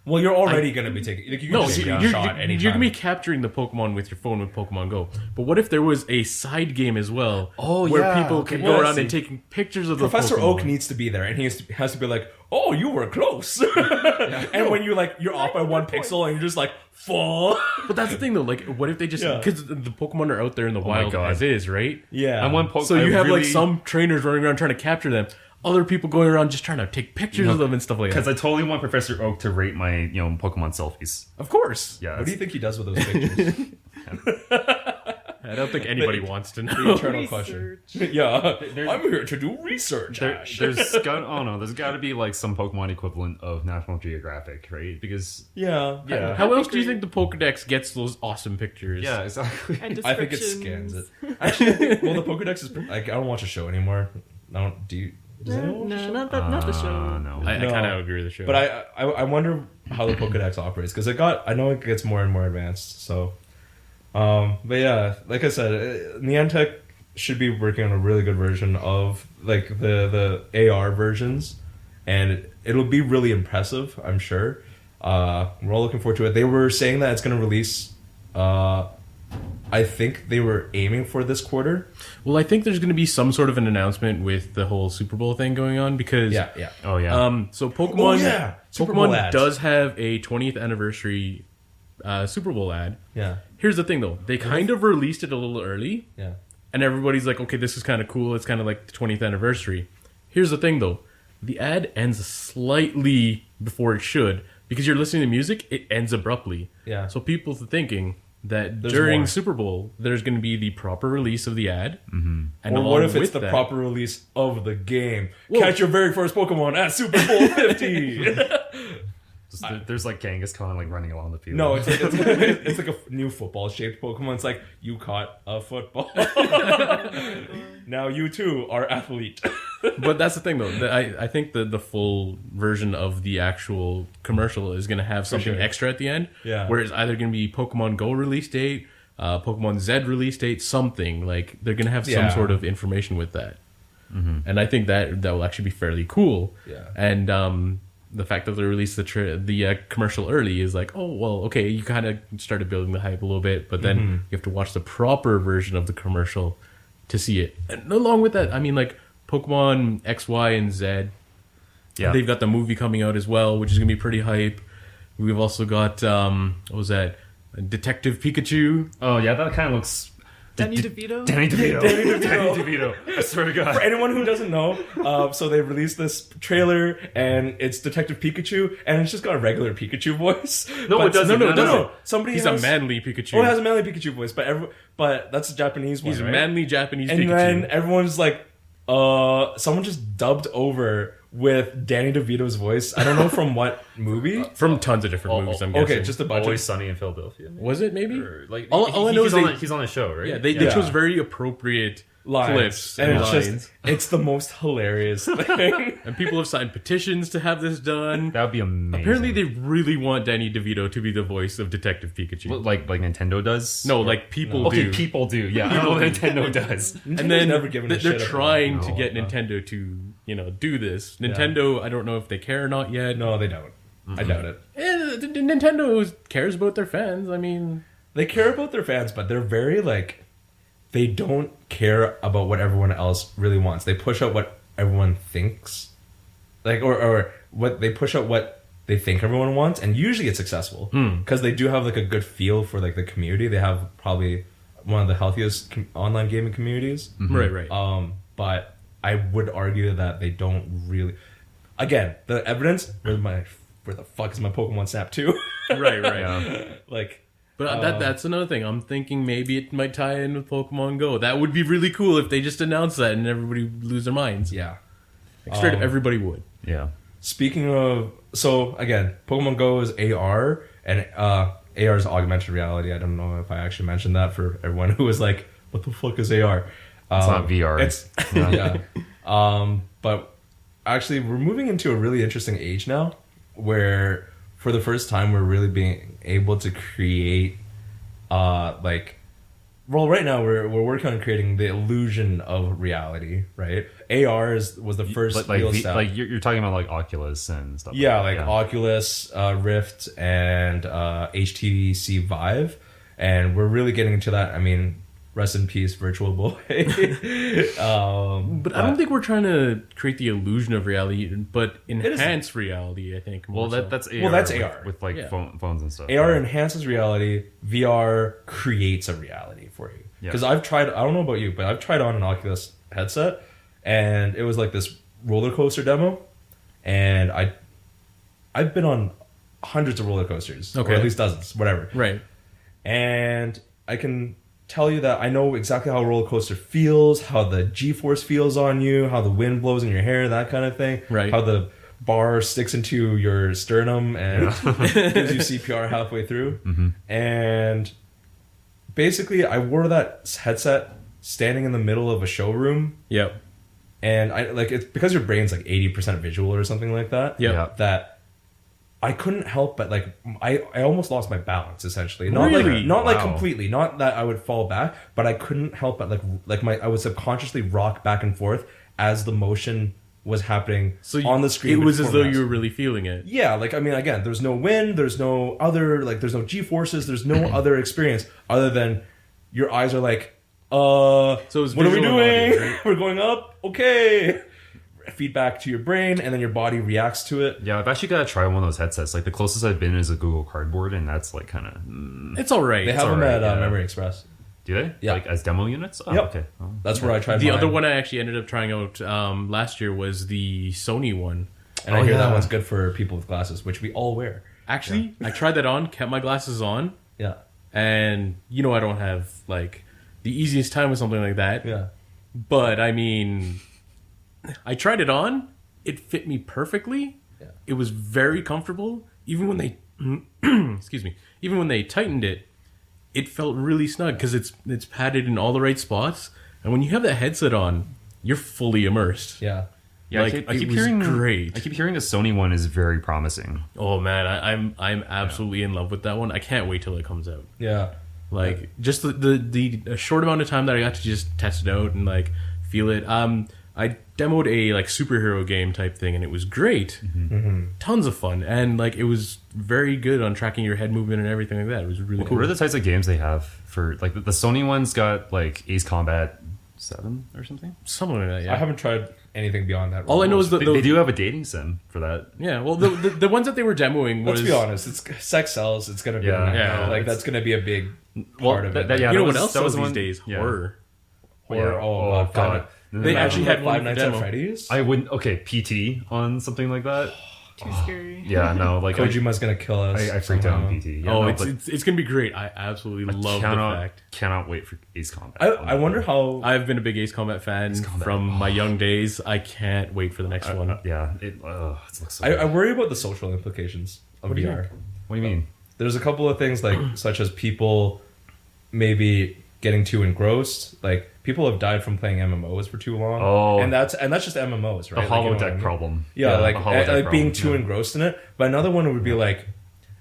Well, you're already gonna be taking. Like, you can No, just you're, take a you're, shot you're anytime. going to be capturing the Pokemon with your phone with Pokemon Go. But what if there was a side game as well where yeah. people Okay, can well, go I around see. and taking pictures of Professor the Pokemon? Oak needs to be there, and he has to be like, "Oh, you were close." And when you're off by 1 pixel, and you're just like, "Full." But that's the thing, though. Like, what if they just... Yeah. Because the Pokemon are out there in the my wild God. as is, right? Yeah. I want So you have like some trainers running around trying to capture them, other people going around just trying to take pictures of them and stuff like Because that. I totally want Professor Oak to rate my Pokemon selfies. Of course. Yeah, What do you think he does with those pictures? I don't think anybody wants to The know. eternal question. Research. Yeah, I'm here to do research. Ash. There's got to be like some Pokemon equivalent of National Geographic, right? Because Yeah. yeah, How else do you think the Pokedex gets those awesome pictures? yeah, exactly. And I think it descriptions. scans it. Actually, well, the Pokedex is like I don't watch a show anymore. I don't. Do you? Does anyone watch a No, show? not the show. No. I No. kind of agree with the show. But I wonder how the Pokedex operates because I know it gets more and more advanced. So, but yeah, like I said, Niantic should be working on a really good version of like the AR versions, and it'll be really impressive. I'm sure. We're all looking forward to it. They were saying that it's going to release. I think they were aiming for this quarter. Well, I think there's going to be some sort of an announcement with the whole Super Bowl thing going on because Yeah. Oh yeah. So Pokemon, Oh, yeah. Super Bowl Pokemon ads. does have a 20th anniversary Super Bowl ad. Yeah. Here's the thing, though. They kind of released it a little early, Yeah. and everybody's like, okay, this is kind of cool. It's kind of like the 20th anniversary. Here's the thing, though. The ad ends slightly before it should because you're listening to music. It ends abruptly. Yeah. So people are thinking that There's during more. Super Bowl, there's going to be the proper release of the ad. Mm-hmm. And Or what along if it's with the that- proper release of the game? Whoa. Catch your very first Pokemon at Super Bowl 50. There's like Kangaskhan like running along the field. No, it's like a new football shaped Pokemon. It's like you caught a football. Now you too are athlete. But that's the thing, though. I think the full version of the actual commercial is going to have something extra at the end. Yeah. Where it's either going to be Pokemon Go release date, Pokemon Z release date, something. Like, they're going to have some sort of information with that. Mm-hmm. And I think that will actually be fairly cool. Yeah. And the fact that they released the commercial early is like, oh, well, okay, you kind of started building the hype a little bit, but then you have to watch the proper version of the commercial to see it. And along with that, I mean, like, Pokemon X, Y, and Z. Yeah. They've got the movie coming out as well, which is going to be pretty hype. We've also got, what was that? Detective Pikachu. Oh, yeah, that kind of looks... Danny DeVito? Danny DeVito. I swear to God. For anyone who doesn't know, so they released this trailer, and it's Detective Pikachu, and it's just got a regular Pikachu voice. No, it doesn't. No. He's a manly Pikachu. Oh, it has a manly Pikachu voice, but that's a Japanese one, He's right? a manly Japanese and Pikachu. And then everyone's like, someone just dubbed over with Danny DeVito's voice. I don't know from what movie. From tons of different movies, I'm guessing. Okay, just a bunch. Always Sunny in Philadelphia. Maybe? Was it, maybe? Or, like, all I know is he's on a show, right? Yeah, they chose very appropriate clips and it's lines. it's the most hilarious thing. And people have signed petitions to have this done. That would be amazing. Apparently they really want Danny DeVito to be the voice of Detective Pikachu. Well, like Nintendo does? No, like people do. Okay, people do. Yeah, I know Nintendo does. And then never given a they're shit trying to get Nintendo to, do this. Nintendo, I don't know if they care or not yet. No, they don't. I doubt it. Nintendo cares about their fans. I mean, they care about their fans, but they're very like, they don't care about what everyone else really wants. They push out what everyone thinks, like, or what they push out what they think everyone wants, and usually it's successful because they do have like a good feel for like the community. They have probably one of the healthiest online gaming communities. Right. But I would argue that they don't really. Again, the evidence. Where the fuck is my Pokemon Snap 2? Right. Yeah. Like. But that's another thing. I'm thinking maybe it might tie in with Pokemon Go. That would be really cool if they just announced that and everybody would lose their minds. Yeah. Like, straight up, everybody would. Yeah. Speaking of... So, again, Pokemon Go is AR, and AR is augmented reality. I don't know if I actually mentioned that for everyone who was like, what the fuck is AR? It's not VR. It's... But actually, we're moving into a really interesting age now, where... For the first time, we're really being able to create, right now we're working on creating the illusion of reality, right? AR was the first real step. Like you're talking about like Oculus and stuff. Yeah, like Oculus, Rift, and HTC Vive, and we're really getting into that. I mean, rest in peace, Virtual Boy. But I don't think we're trying to create the illusion of reality, but enhance reality, I think. Well, that's AR. Well, that's AR. With phones and stuff. AR enhances reality. VR creates a reality for you. Because I've tried, I don't know about you, but I've tried on an Oculus headset, and it was like this roller coaster demo, and I've been on hundreds of roller coasters, or at least dozens, whatever. Right. And I can tell you that I know exactly how a roller coaster feels, how the G-force feels on you, how the wind blows in your hair, that kind of thing. Right. How the bar sticks into your sternum and gives you CPR halfway through. Mm-hmm. And basically, I wore that headset standing in the middle of a showroom. Yep. And it's because your brain's like 80% visual or something like that. Yep. That I couldn't help but I almost lost my balance essentially. Not like completely, not that I would fall back, but I couldn't help but I would subconsciously rock back and forth as the motion was happening on the screen. It was as though you were really feeling it. Yeah, again, there's no wind, there's no other there's no G-forces, there's no other experience other than your eyes are like, so what are we doing? Audio, right? We're going up. Okay. Feedback to your brain, and then your body reacts to it. Yeah, I've actually got to try one of those headsets. Like the closest I've been is a Google Cardboard, and that's like kind of. It's all right. They have them at Memory Express. Do they? Yeah. Like as demo units? Oh, yep. Okay. Oh, that's where I tried. The other one I actually ended up trying out last year was the Sony one, and I hear that one's good for people with glasses, which we all wear. Actually, I tried that on, kept my glasses on. Yeah. And I don't have the easiest time with something like that. Yeah. But I mean, I tried it on. It fit me perfectly. Yeah. It was very comfortable. Even when they, excuse me, even when they tightened it, it felt really snug because it's padded in all the right spots. And when you have that headset on, you're fully immersed. Yeah. Yeah, Like, I keep it was hearing great. I keep hearing the Sony one is very promising. Oh man, I'm absolutely in love with that one. I can't wait till it comes out. Yeah. Like just the short amount of time that I got to just test it out and like feel it. I demoed a like superhero game type thing and it was great. Tons of fun, and like it was very good on tracking your head movement and everything like that. It was really cool. What are the types of games they have for like the Sony one's got like Ace Combat 7 or something? Something like that. Yeah. I haven't tried anything beyond that. All I know is that They do have a dating sim for that. Yeah, well, the ones that they were demoing was. Let's be honest. It's sex sells. It's gonna be Yeah. like that's gonna be a big part of it. Yeah, you know that what was- else that was sells one- these days? yeah. Horror. Horror. Yeah. Oh, God. They actually had one Five Nights at demo. Freddy's. I wouldn't. Okay, PT on something like that. Too scary. Yeah, no, like Kojima's gonna kill us. I freaked out somehow. on PT. Yeah, Oh, no, it's gonna be great. I absolutely love the fact. Cannot wait for Ace Combat. I wonder how. I've been a big Ace Combat fan Combat. from my young days. I can't wait for the next one. Yeah, it looks so. I worry about the social implications of do you VR. think? What do you mean? There's a couple of things like such as people maybe getting too engrossed. Like people have died from playing MMOs for too long. Oh. and that's just MMOs, The right? Like, you know what I holodeck mean? problem. Yeah, like the holodeck like being problem, too yeah. engrossed in it. But another one would be like,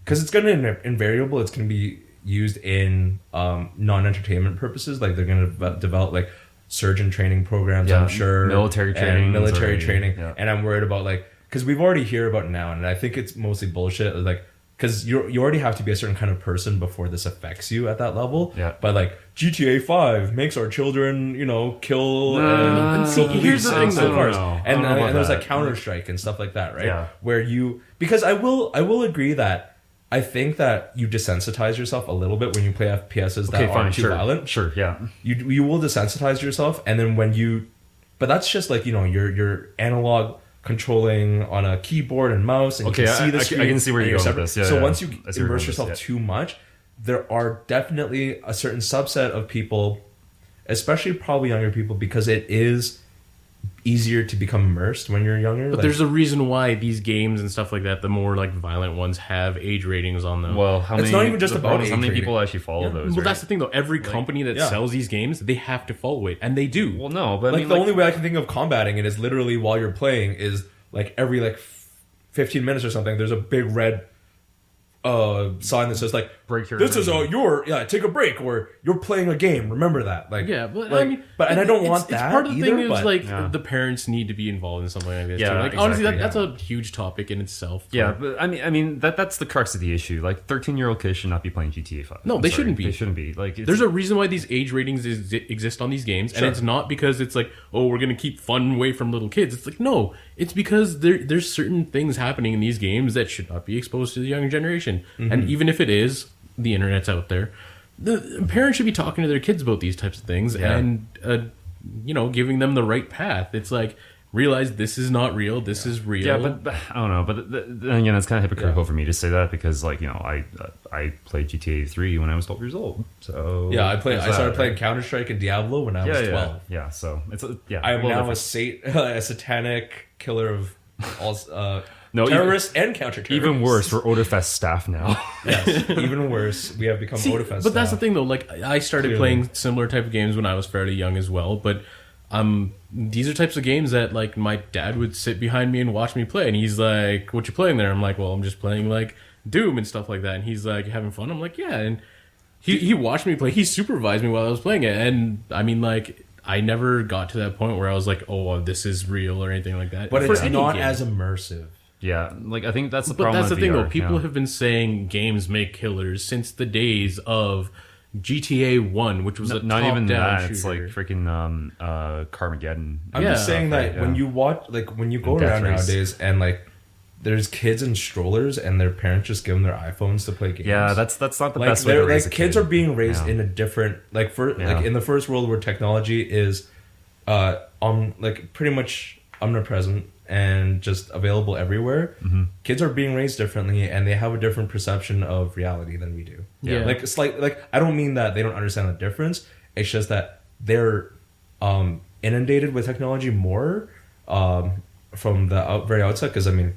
because it's gonna invariable. It's gonna be used in non-entertainment purposes. Like they're gonna develop like surgeon training programs. Yeah, I'm sure military training, yeah. And I'm worried about like because we've already hear about now, and I think it's mostly bullshit. Like because you already have to be a certain kind of person before this affects you at that level. Yeah. But like GTA 5 makes our children, kill and kill see, here's the thing, police though. and cars. I don't know. I And don't know about there's like that. Counter-Strike and stuff like that, right? Yeah. Where because I will agree that I think that you desensitize yourself a little bit when you play FPSs that aren't too violent. Sure, yeah. You will desensitize yourself, and then but that's just like you're analog controlling on a keyboard and mouse, and Okay, you can see the I screen. can see where and you're going separate. with this. Yeah, so yeah. once you I see where you're immerse going with yourself this, too much, there are definitely a certain subset of people, especially probably younger people, because it is easier to become immersed when you're younger. But there's a reason why these games and stuff like that, the more like violent ones, have age ratings on them. Well, It's not even just the about problem is age how many rating. people actually follow those. Well, right? that's the thing, though. Every company that yeah. sells these games, they have to follow it, and they do. Well, no, but like I mean, the only way I can think of combating it is literally while you're playing is like every 15 minutes or something. There's a big red sign that says like Break your this is immersion. take a break, or you're playing a game, remember that. Like Yeah, but like, I mean, and I don't want it's that part of the either, thing is but- like Yeah. the parents need to be involved in something like this. Yeah, too. Like honestly, exactly, that's a huge topic in itself. Yeah, but I mean that's the crux of the issue. Like 13-year-old kids should not be playing GTA 5. No, I'm they sorry. shouldn't be. They shouldn't be. Like There's a reason why these age ratings exist on these games, and Sure. it's not because it's like, oh, we're gonna keep fun away from little kids. It's like, no, it's because there's certain things happening in these games that should not be exposed to the younger generation. And even if it is, the internet's out there. The parents should be talking to their kids about these types of things and giving them the right path. It's like, realize this is not real. This is real. Yeah, but I don't know. But then again, it's kind of hypocritical for me to say that because, like, I played GTA 3 when I was 12 years old. So yeah, I there's started that, playing right? Counter-Strike and Diablo when I was 12. Yeah. So it's I am now different. a satanic killer of all No, terrorists and counter-terrorists. Even worse, we're Otafest staff now. Yes, even worse. We have become Otafest. But that's the thing, though. Like, I started playing similar type of games when I was fairly young as well. But these are types of games that, like, my dad would sit behind me and watch me play. And he's like, "What you playing there?" I'm like, "Well, I'm just playing, like, Doom and stuff like that." And he's like, "You having fun?" I'm like, "Yeah." And he watched me play. He supervised me while I was playing it. And, I mean, like, I never got to that point where I was like, "Oh, this is real," or anything like that. But For it's any not game. as immersive. Yeah, like I think that's the But problem. that's the with thing, VR, though. People yeah. have been saying games make killers since the days of GTA 1, which was a not even top-down that. It's like shooter. freaking Carmageddon. I'm Yeah. just saying that Yeah. when you watch, like, when you go Death around Race. nowadays and, like, there's kids in strollers and their parents just give them their iPhones to play games. Yeah, that's not the like best way to raise a kids kid. are being raised Yeah. in a different like Yeah. like in the first world where technology is like pretty much omnipresent and just available everywhere. Kids are being raised differently and they have a different perception of reality than we do. Yeah. Like it's like I don't mean that they don't understand the difference. It's just that they're inundated with technology more from the very outset, because I mean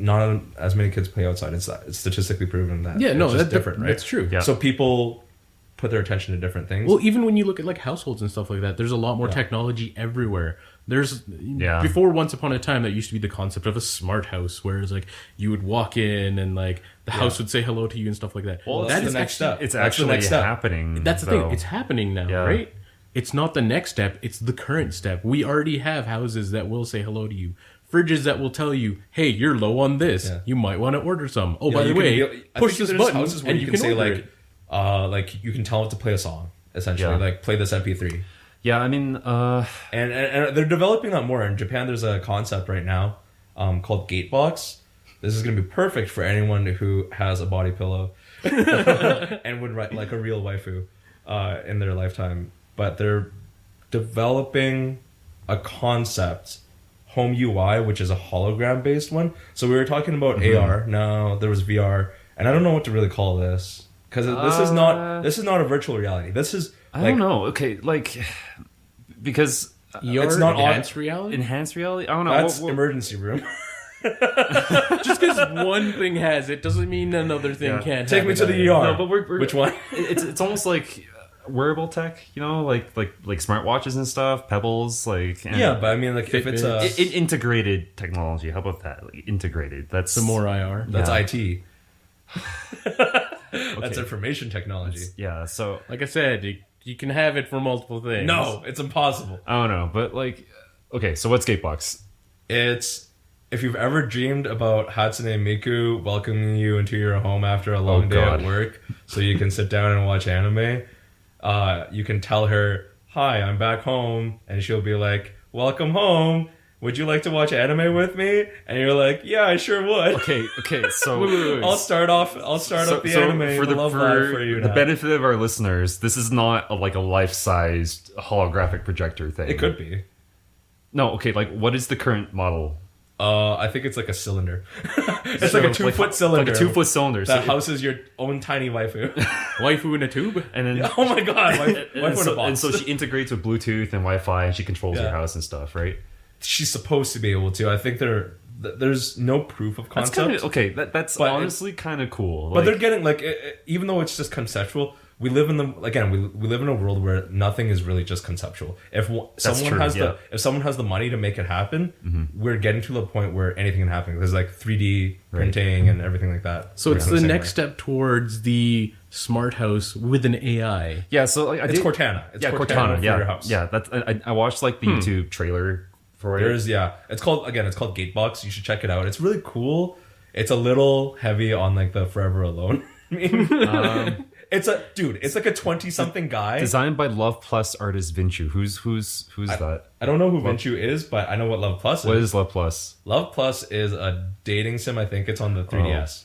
not as many kids play outside. It's statistically proven that Yeah, no, it's just that's different, right? That's true. Yeah. So people put their attention to different things. Well, even when you look at like households and stuff like that, there's a lot more technology everywhere. Before, once upon a time, that used to be the concept of a smart house, where it's like you would walk in and like the house would say hello to you and stuff like that. Well, that's the next step. It's actually happening. That's the thing. It's happening now, right? It's not the next step. It's the current step. We already have houses that will say hello to you. Fridges that will tell you, "Hey, you're low on this. You might want to order some." Oh, by the way, push this button, houses where and you can say order it. like you can tell it to play a song, essentially, like play this MP3. Yeah, I mean, and they're developing that more in Japan. There's a concept right now called Gatebox. This is going to be perfect for anyone who has a body pillow and would write like a real waifu in their lifetime. But they're developing a concept, Home UI, which is a hologram based one. So we were talking about AR. Now there was VR, and I don't know what to really call this because this is not a virtual reality. This is I don't know. Okay, like because it's not enhanced reality. Enhanced reality. I don't know. That's emergency room. Just because one thing has it doesn't mean another thing can't. Take me to the ER. No, but we're which one? It's almost like wearable tech, you know, like smartwatches and stuff, Pebbles, like but I mean, like if it's integrated technology, how about that? Like integrated. That's some more IR. That's IT. That's information technology. So like I said, you can have it for multiple things. No, it's impossible. I don't know, but like, okay, so what's Gatebox? It's if you've ever dreamed about Hatsune Miku welcoming you into your home after a long day at work, so you can sit down and watch anime. You can tell her, "Hi, I'm back home," and she'll be like, "Welcome home. Would you like to watch anime with me?" And you're like, "Yeah, I sure would." Okay. So wait. I'll start off the anime for the benefit of our listeners. This is not like a life-sized holographic projector thing. It could be. No, okay. Like, what is the current model? I think it's like a cylinder. It's like a 2-foot cylinder. Like a 2-foot cylinder. That houses your own tiny waifu. Waifu in a tube? And then oh my god, waifu in a box. And so she integrates with Bluetooth and Wi-Fi, and she controls your house and stuff, right? She's supposed to be able to. I think there's no proof of concept. That's honestly kind of cool. But they're getting like, even though it's just conceptual, we live in we live in a world where nothing is really just conceptual. If someone has the money to make it happen, we're getting to the point where anything can happen. There's like 3D printing and everything like that. So it's the next step towards the smart house with an AI. Yeah, so like, it's Cortana. It's Cortana for your house. Yeah, that's I watched like the YouTube trailer for it. It's called Gatebox. You should check it out. It's really cool. It's a little heavy on like the Forever Alone meme. It's like a 20-something guy. Designed by Love Plus artist Vinchu. Who's that? I don't know who Vinchu is, but I know what Love Plus is. What is Love Plus? Love Plus is a dating sim. I think it's on the 3DS.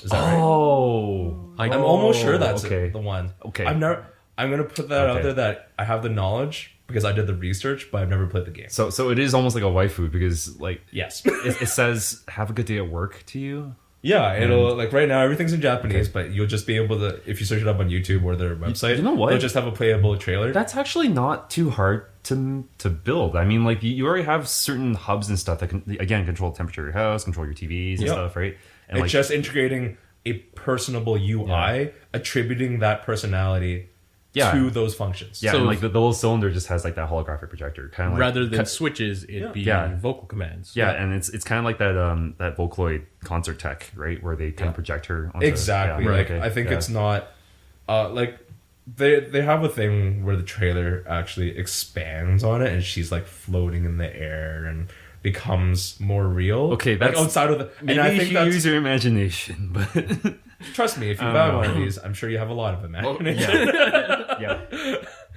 Is that right? I'm almost sure that's the one. Okay. I'm gonna put that out there that I have the knowledge because I did the research, but I've never played the game. So it is almost like a waifu because like yes, it says "Have a good day at work" to you. Yeah, it'll like right now everything's in Japanese, but you'll just be able to if you search it up on YouTube or their website. You know what? They'll just have a playable trailer. That's actually not too hard to build. I mean, like you already have certain hubs and stuff that can again control the temperature of your house, control your TVs and stuff, right? And it's just integrating a personable UI, attributing that personality to those functions. Yeah, so and like the little cylinder just has like that holographic projector, kind of like rather than switches, it'd be vocal commands. Yeah, and it's kind of like that Vocaloid concert tech, right, where they kind of project her. Onto, exactly. I think it's not like they have a thing where the trailer actually expands on it, and she's like floating in the air and becomes more real. Okay, that's like outside of the. Maybe and I think you use your imagination, but. Trust me, if you buy one of these, I'm sure you have a lot of imagination.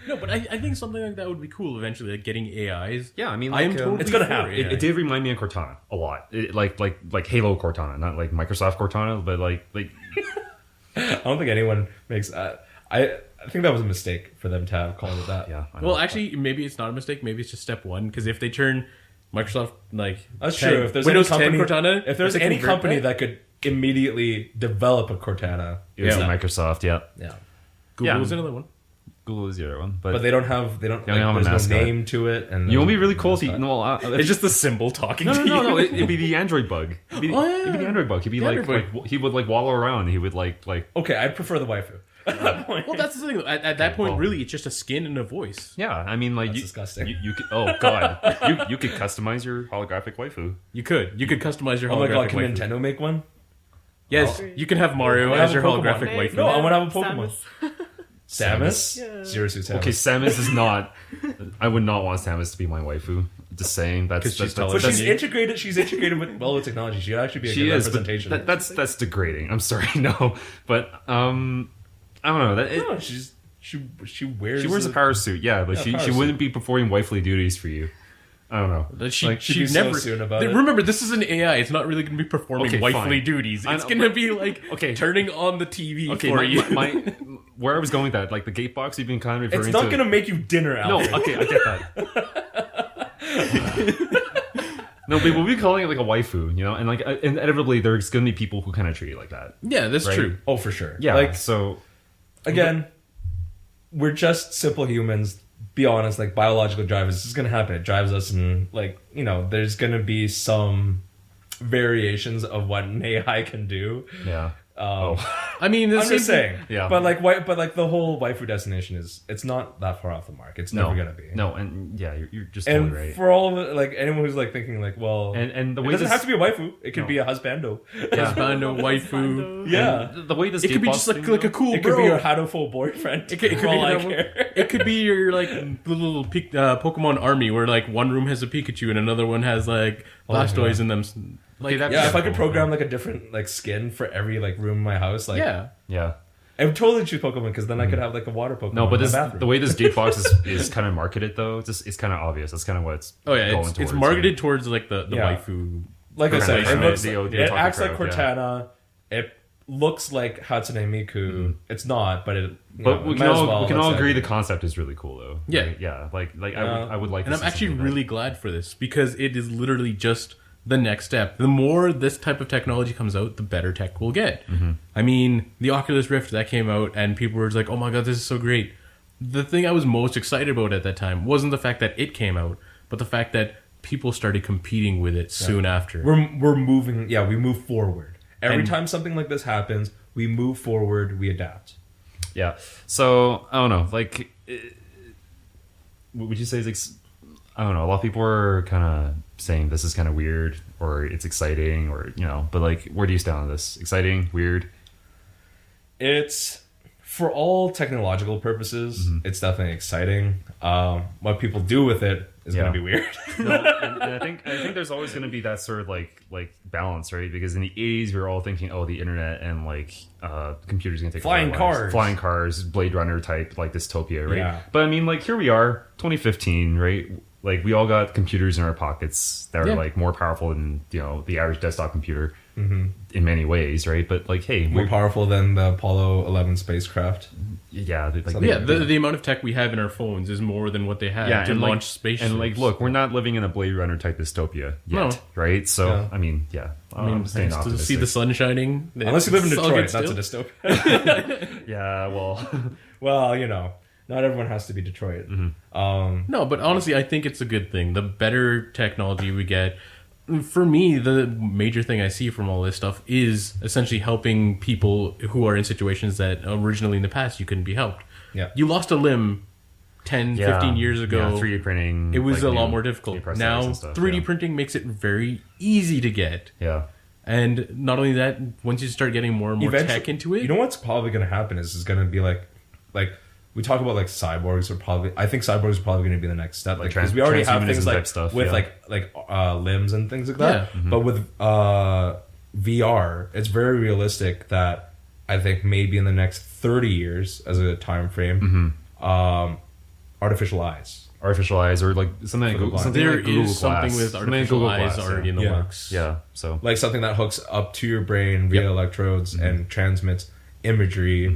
No, but I think something like that would be cool eventually, like getting AIs. Yeah, I mean, like, totally it's gonna happen. It did remind me of Cortana a lot, like Halo Cortana, not like Microsoft Cortana, but like. I don't think anyone makes. I think that was a mistake for them to have called it that. Yeah. Well, actually, maybe it's not a mistake. Maybe it's just step one. Because if they turn Microsoft that's true. If there's Windows 10 Cortana, if there's any company that could immediately develop a Cortana, it's Microsoft. Yeah. Google is another one. Google is the other one, but they don't have there's no name to it, and you won't be really cool if you. It's just the symbol talking. No. It'd be the Android bug. It'd be the Android bug. He'd be he would like waddle around. He would like. Okay, I prefer the waifu. at that point. Well, that's the thing. At that point, really, it's just a skin and a voice. Yeah, I mean, like That's disgusting. You could, oh god, you could customize your holographic waifu. You could customize your Oh my holographic god, can waifu. Nintendo make one? Yes, you can have Mario I as have your a Pokemon. holographic waifu. No, I want to have a Pokemon. Samus. Samus? Yeah. Zero Suit Samus. Okay, Samus is not. I would not want Samus to be my waifu. Just saying, that's 'Cause she's that's taller But than she's you. integrated. She's integrated with technology. She'd actually be a she good is. But representation. that's degrading. I'm sorry, no, but I don't know. no, she wears. She wears a power suit, yeah, but Yeah, she power wouldn't be performing wifely duties for you. I don't know. she'd be so never. soon about it. Remember, this is an AI. It's not really going to be performing Okay, wifely fine. duties. I It's know, going to be like okay. turning on the TV Okay, for you. my where I was going with that, like the Gatebox, you've been kind of referring It's not to. going to make you dinner, No, Alfred. okay, I get that. No, but we'll be calling it like a waifu, you know, and like inevitably there's going to be people who kind of treat it like that. Yeah, that's Right. true. Oh, for sure. Yeah, Like, so again, we're just simple humans. Be honest, like biological drive is just gonna happen. It drives us, and like there's gonna be some variations of what an AI can do. yeah. I mean, the I'm same just saying. Yeah. But like the whole waifu destination it's not that far off the mark. It's never gonna be. No, and yeah, you're just And totally right. for all of it, like anyone who's like thinking like, well, And the it way doesn't this, have to be a waifu. It could No. be a husbando. Husbando, waifu. Yeah. the way this It could be Gatebox just like thing, like a though- cool It could bro. be your Hadoful boyfriend. It could for all I be care. it could be your like little Pokemon army where like one room has a Pikachu and another one has like Blastoise in them. Like that'd be Yeah, if I cool, could program like a different like skin for every like room in my house, like yeah. I would totally choose Pokemon because then I could have like a water Pokemon. No, but in my this bathroom. the way this Gatebox is kind of marketed though. It's kind of obvious. That's kind of what it's. Oh yeah, going it's towards, marketed right? towards like the Yeah. waifu. like I said, it, Right. looks, The it otaku acts like crowd, Cortana. It looks like Hatsune Miku. It's not, but it. But we can all agree the that. concept is really cool though. Yeah. Right? Yeah. Like Yeah. I would like. And to I'm see actually something like really glad for this because it is literally just the next step. The more this type of technology comes out, the better tech we'll get. I mean, the Oculus Rift that came out and people were just like, oh my god, this is so great. The thing I was most excited about at that time wasn't the fact that it came out, but the fact that people started competing with it soon after. We're moving. Yeah, we move forward. Every And- time something like this happens, we move forward. We adapt. Yeah. So I don't know. Like, would you say it's like, I don't know. A lot of people are kind of saying this is kind of weird or it's exciting or but like, where do you stand on this? Exciting, weird? It's for all technological purposes. It's definitely exciting. What people do with it is Yeah. going to be weird. No, and I think there's always going to be that sort of like balance, right? Because in the 80s we were all thinking, oh, the internet and like computers going to take Flying over our lives. cars. Flying cars, Blade Runner type like dystopia, right? Yeah. But I mean, like here we are, 2015, right? Like we all got computers in our pockets that are like more powerful than the average desktop computer in many ways, right? But like, hey, More powerful than the Apollo 11 spacecraft. yeah, like Something Yeah, the amount of tech we have in our phones is more than what they had to and launch spaceships. And like, look, we're not living in a Blade Runner type dystopia yet, No. right? So Yeah. I mean, yeah, I mean, I'm staying to optimistic. see the sun shining. Unless you live in it's all good Detroit, that's still. a dystopia. Yeah, well, Well, not everyone has to be Detroit. No, but honestly, I think it's a good thing. The better technology we get, for me, the major thing I see from all this stuff is essentially helping people who are in situations that originally in the past you couldn't be helped. Yeah. You lost a limb 10, 15 years ago. yeah, 3D printing. It was like, a lot new- more new difficult. prosthetics Now, and stuff, 3D yeah. printing makes it very easy to get. Yeah, And not only that, once you start getting more and more tech into it, You know what's probably going to happen is going to be like we talk about like cyborgs I think cyborgs are probably going to be the next step. Like, because we already have things transhumanism like type stuff, with yeah. limbs and things like that. Yeah. But with VR, it's very realistic that I think maybe in the next 30 years as a time frame, artificial eyes. artificial eyes or like something like For the Google, blind. something there like Google is something Glass. with Something like artificial Google eyes Glass, already in the Yeah. works. Yeah, so Like something that hooks up to your brain via electrodes and transmits imagery.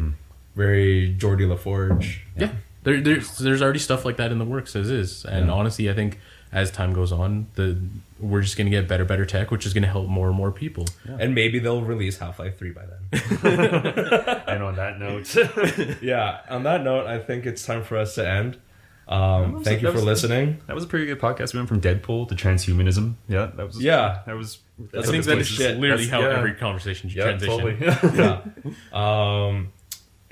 Very Geordie LaForge. Yeah, there's already stuff like that in the works as is, and honestly, I think as time goes on, we're just going to get better tech, which is going to help more and more people. And maybe they'll release Half-Life 3 by then. and on that note, Yeah, on that note, I think it's time for us to end. Thank you for listening. that was a pretty good podcast. We went from Deadpool to transhumanism. Yeah, that was Yeah. I think that is shit. literally That's- how yeah. every conversation should yeah, transition. totally. Yeah.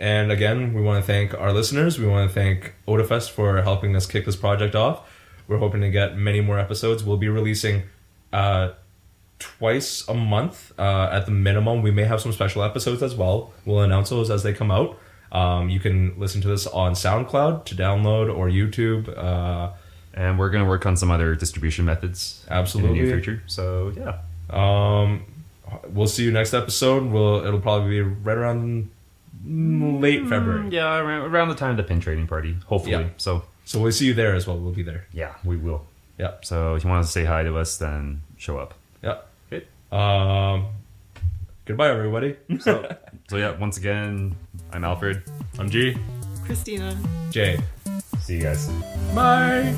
And again, we want to thank our listeners. We want to thank Otafest for helping us kick this project off. We're hoping to get many more episodes. We'll be releasing twice a month at the minimum. We may have some special episodes as well. We'll announce those as they come out. You can listen to this on SoundCloud to download or YouTube. And we're going to work on some other distribution methods Absolutely. in the near future. So, yeah. We'll see you next episode. It'll probably be right around late February. Yeah, around the time of the pin trading party, hopefully. Yeah. So we'll see you there as well. We'll be there. yeah, we will. Yeah. So if you want to say hi to us, then show up. Yeah. Okay. Goodbye, everybody. So yeah, once again, I'm Alfred. I'm G. Christina. Jay. See you guys. Bye.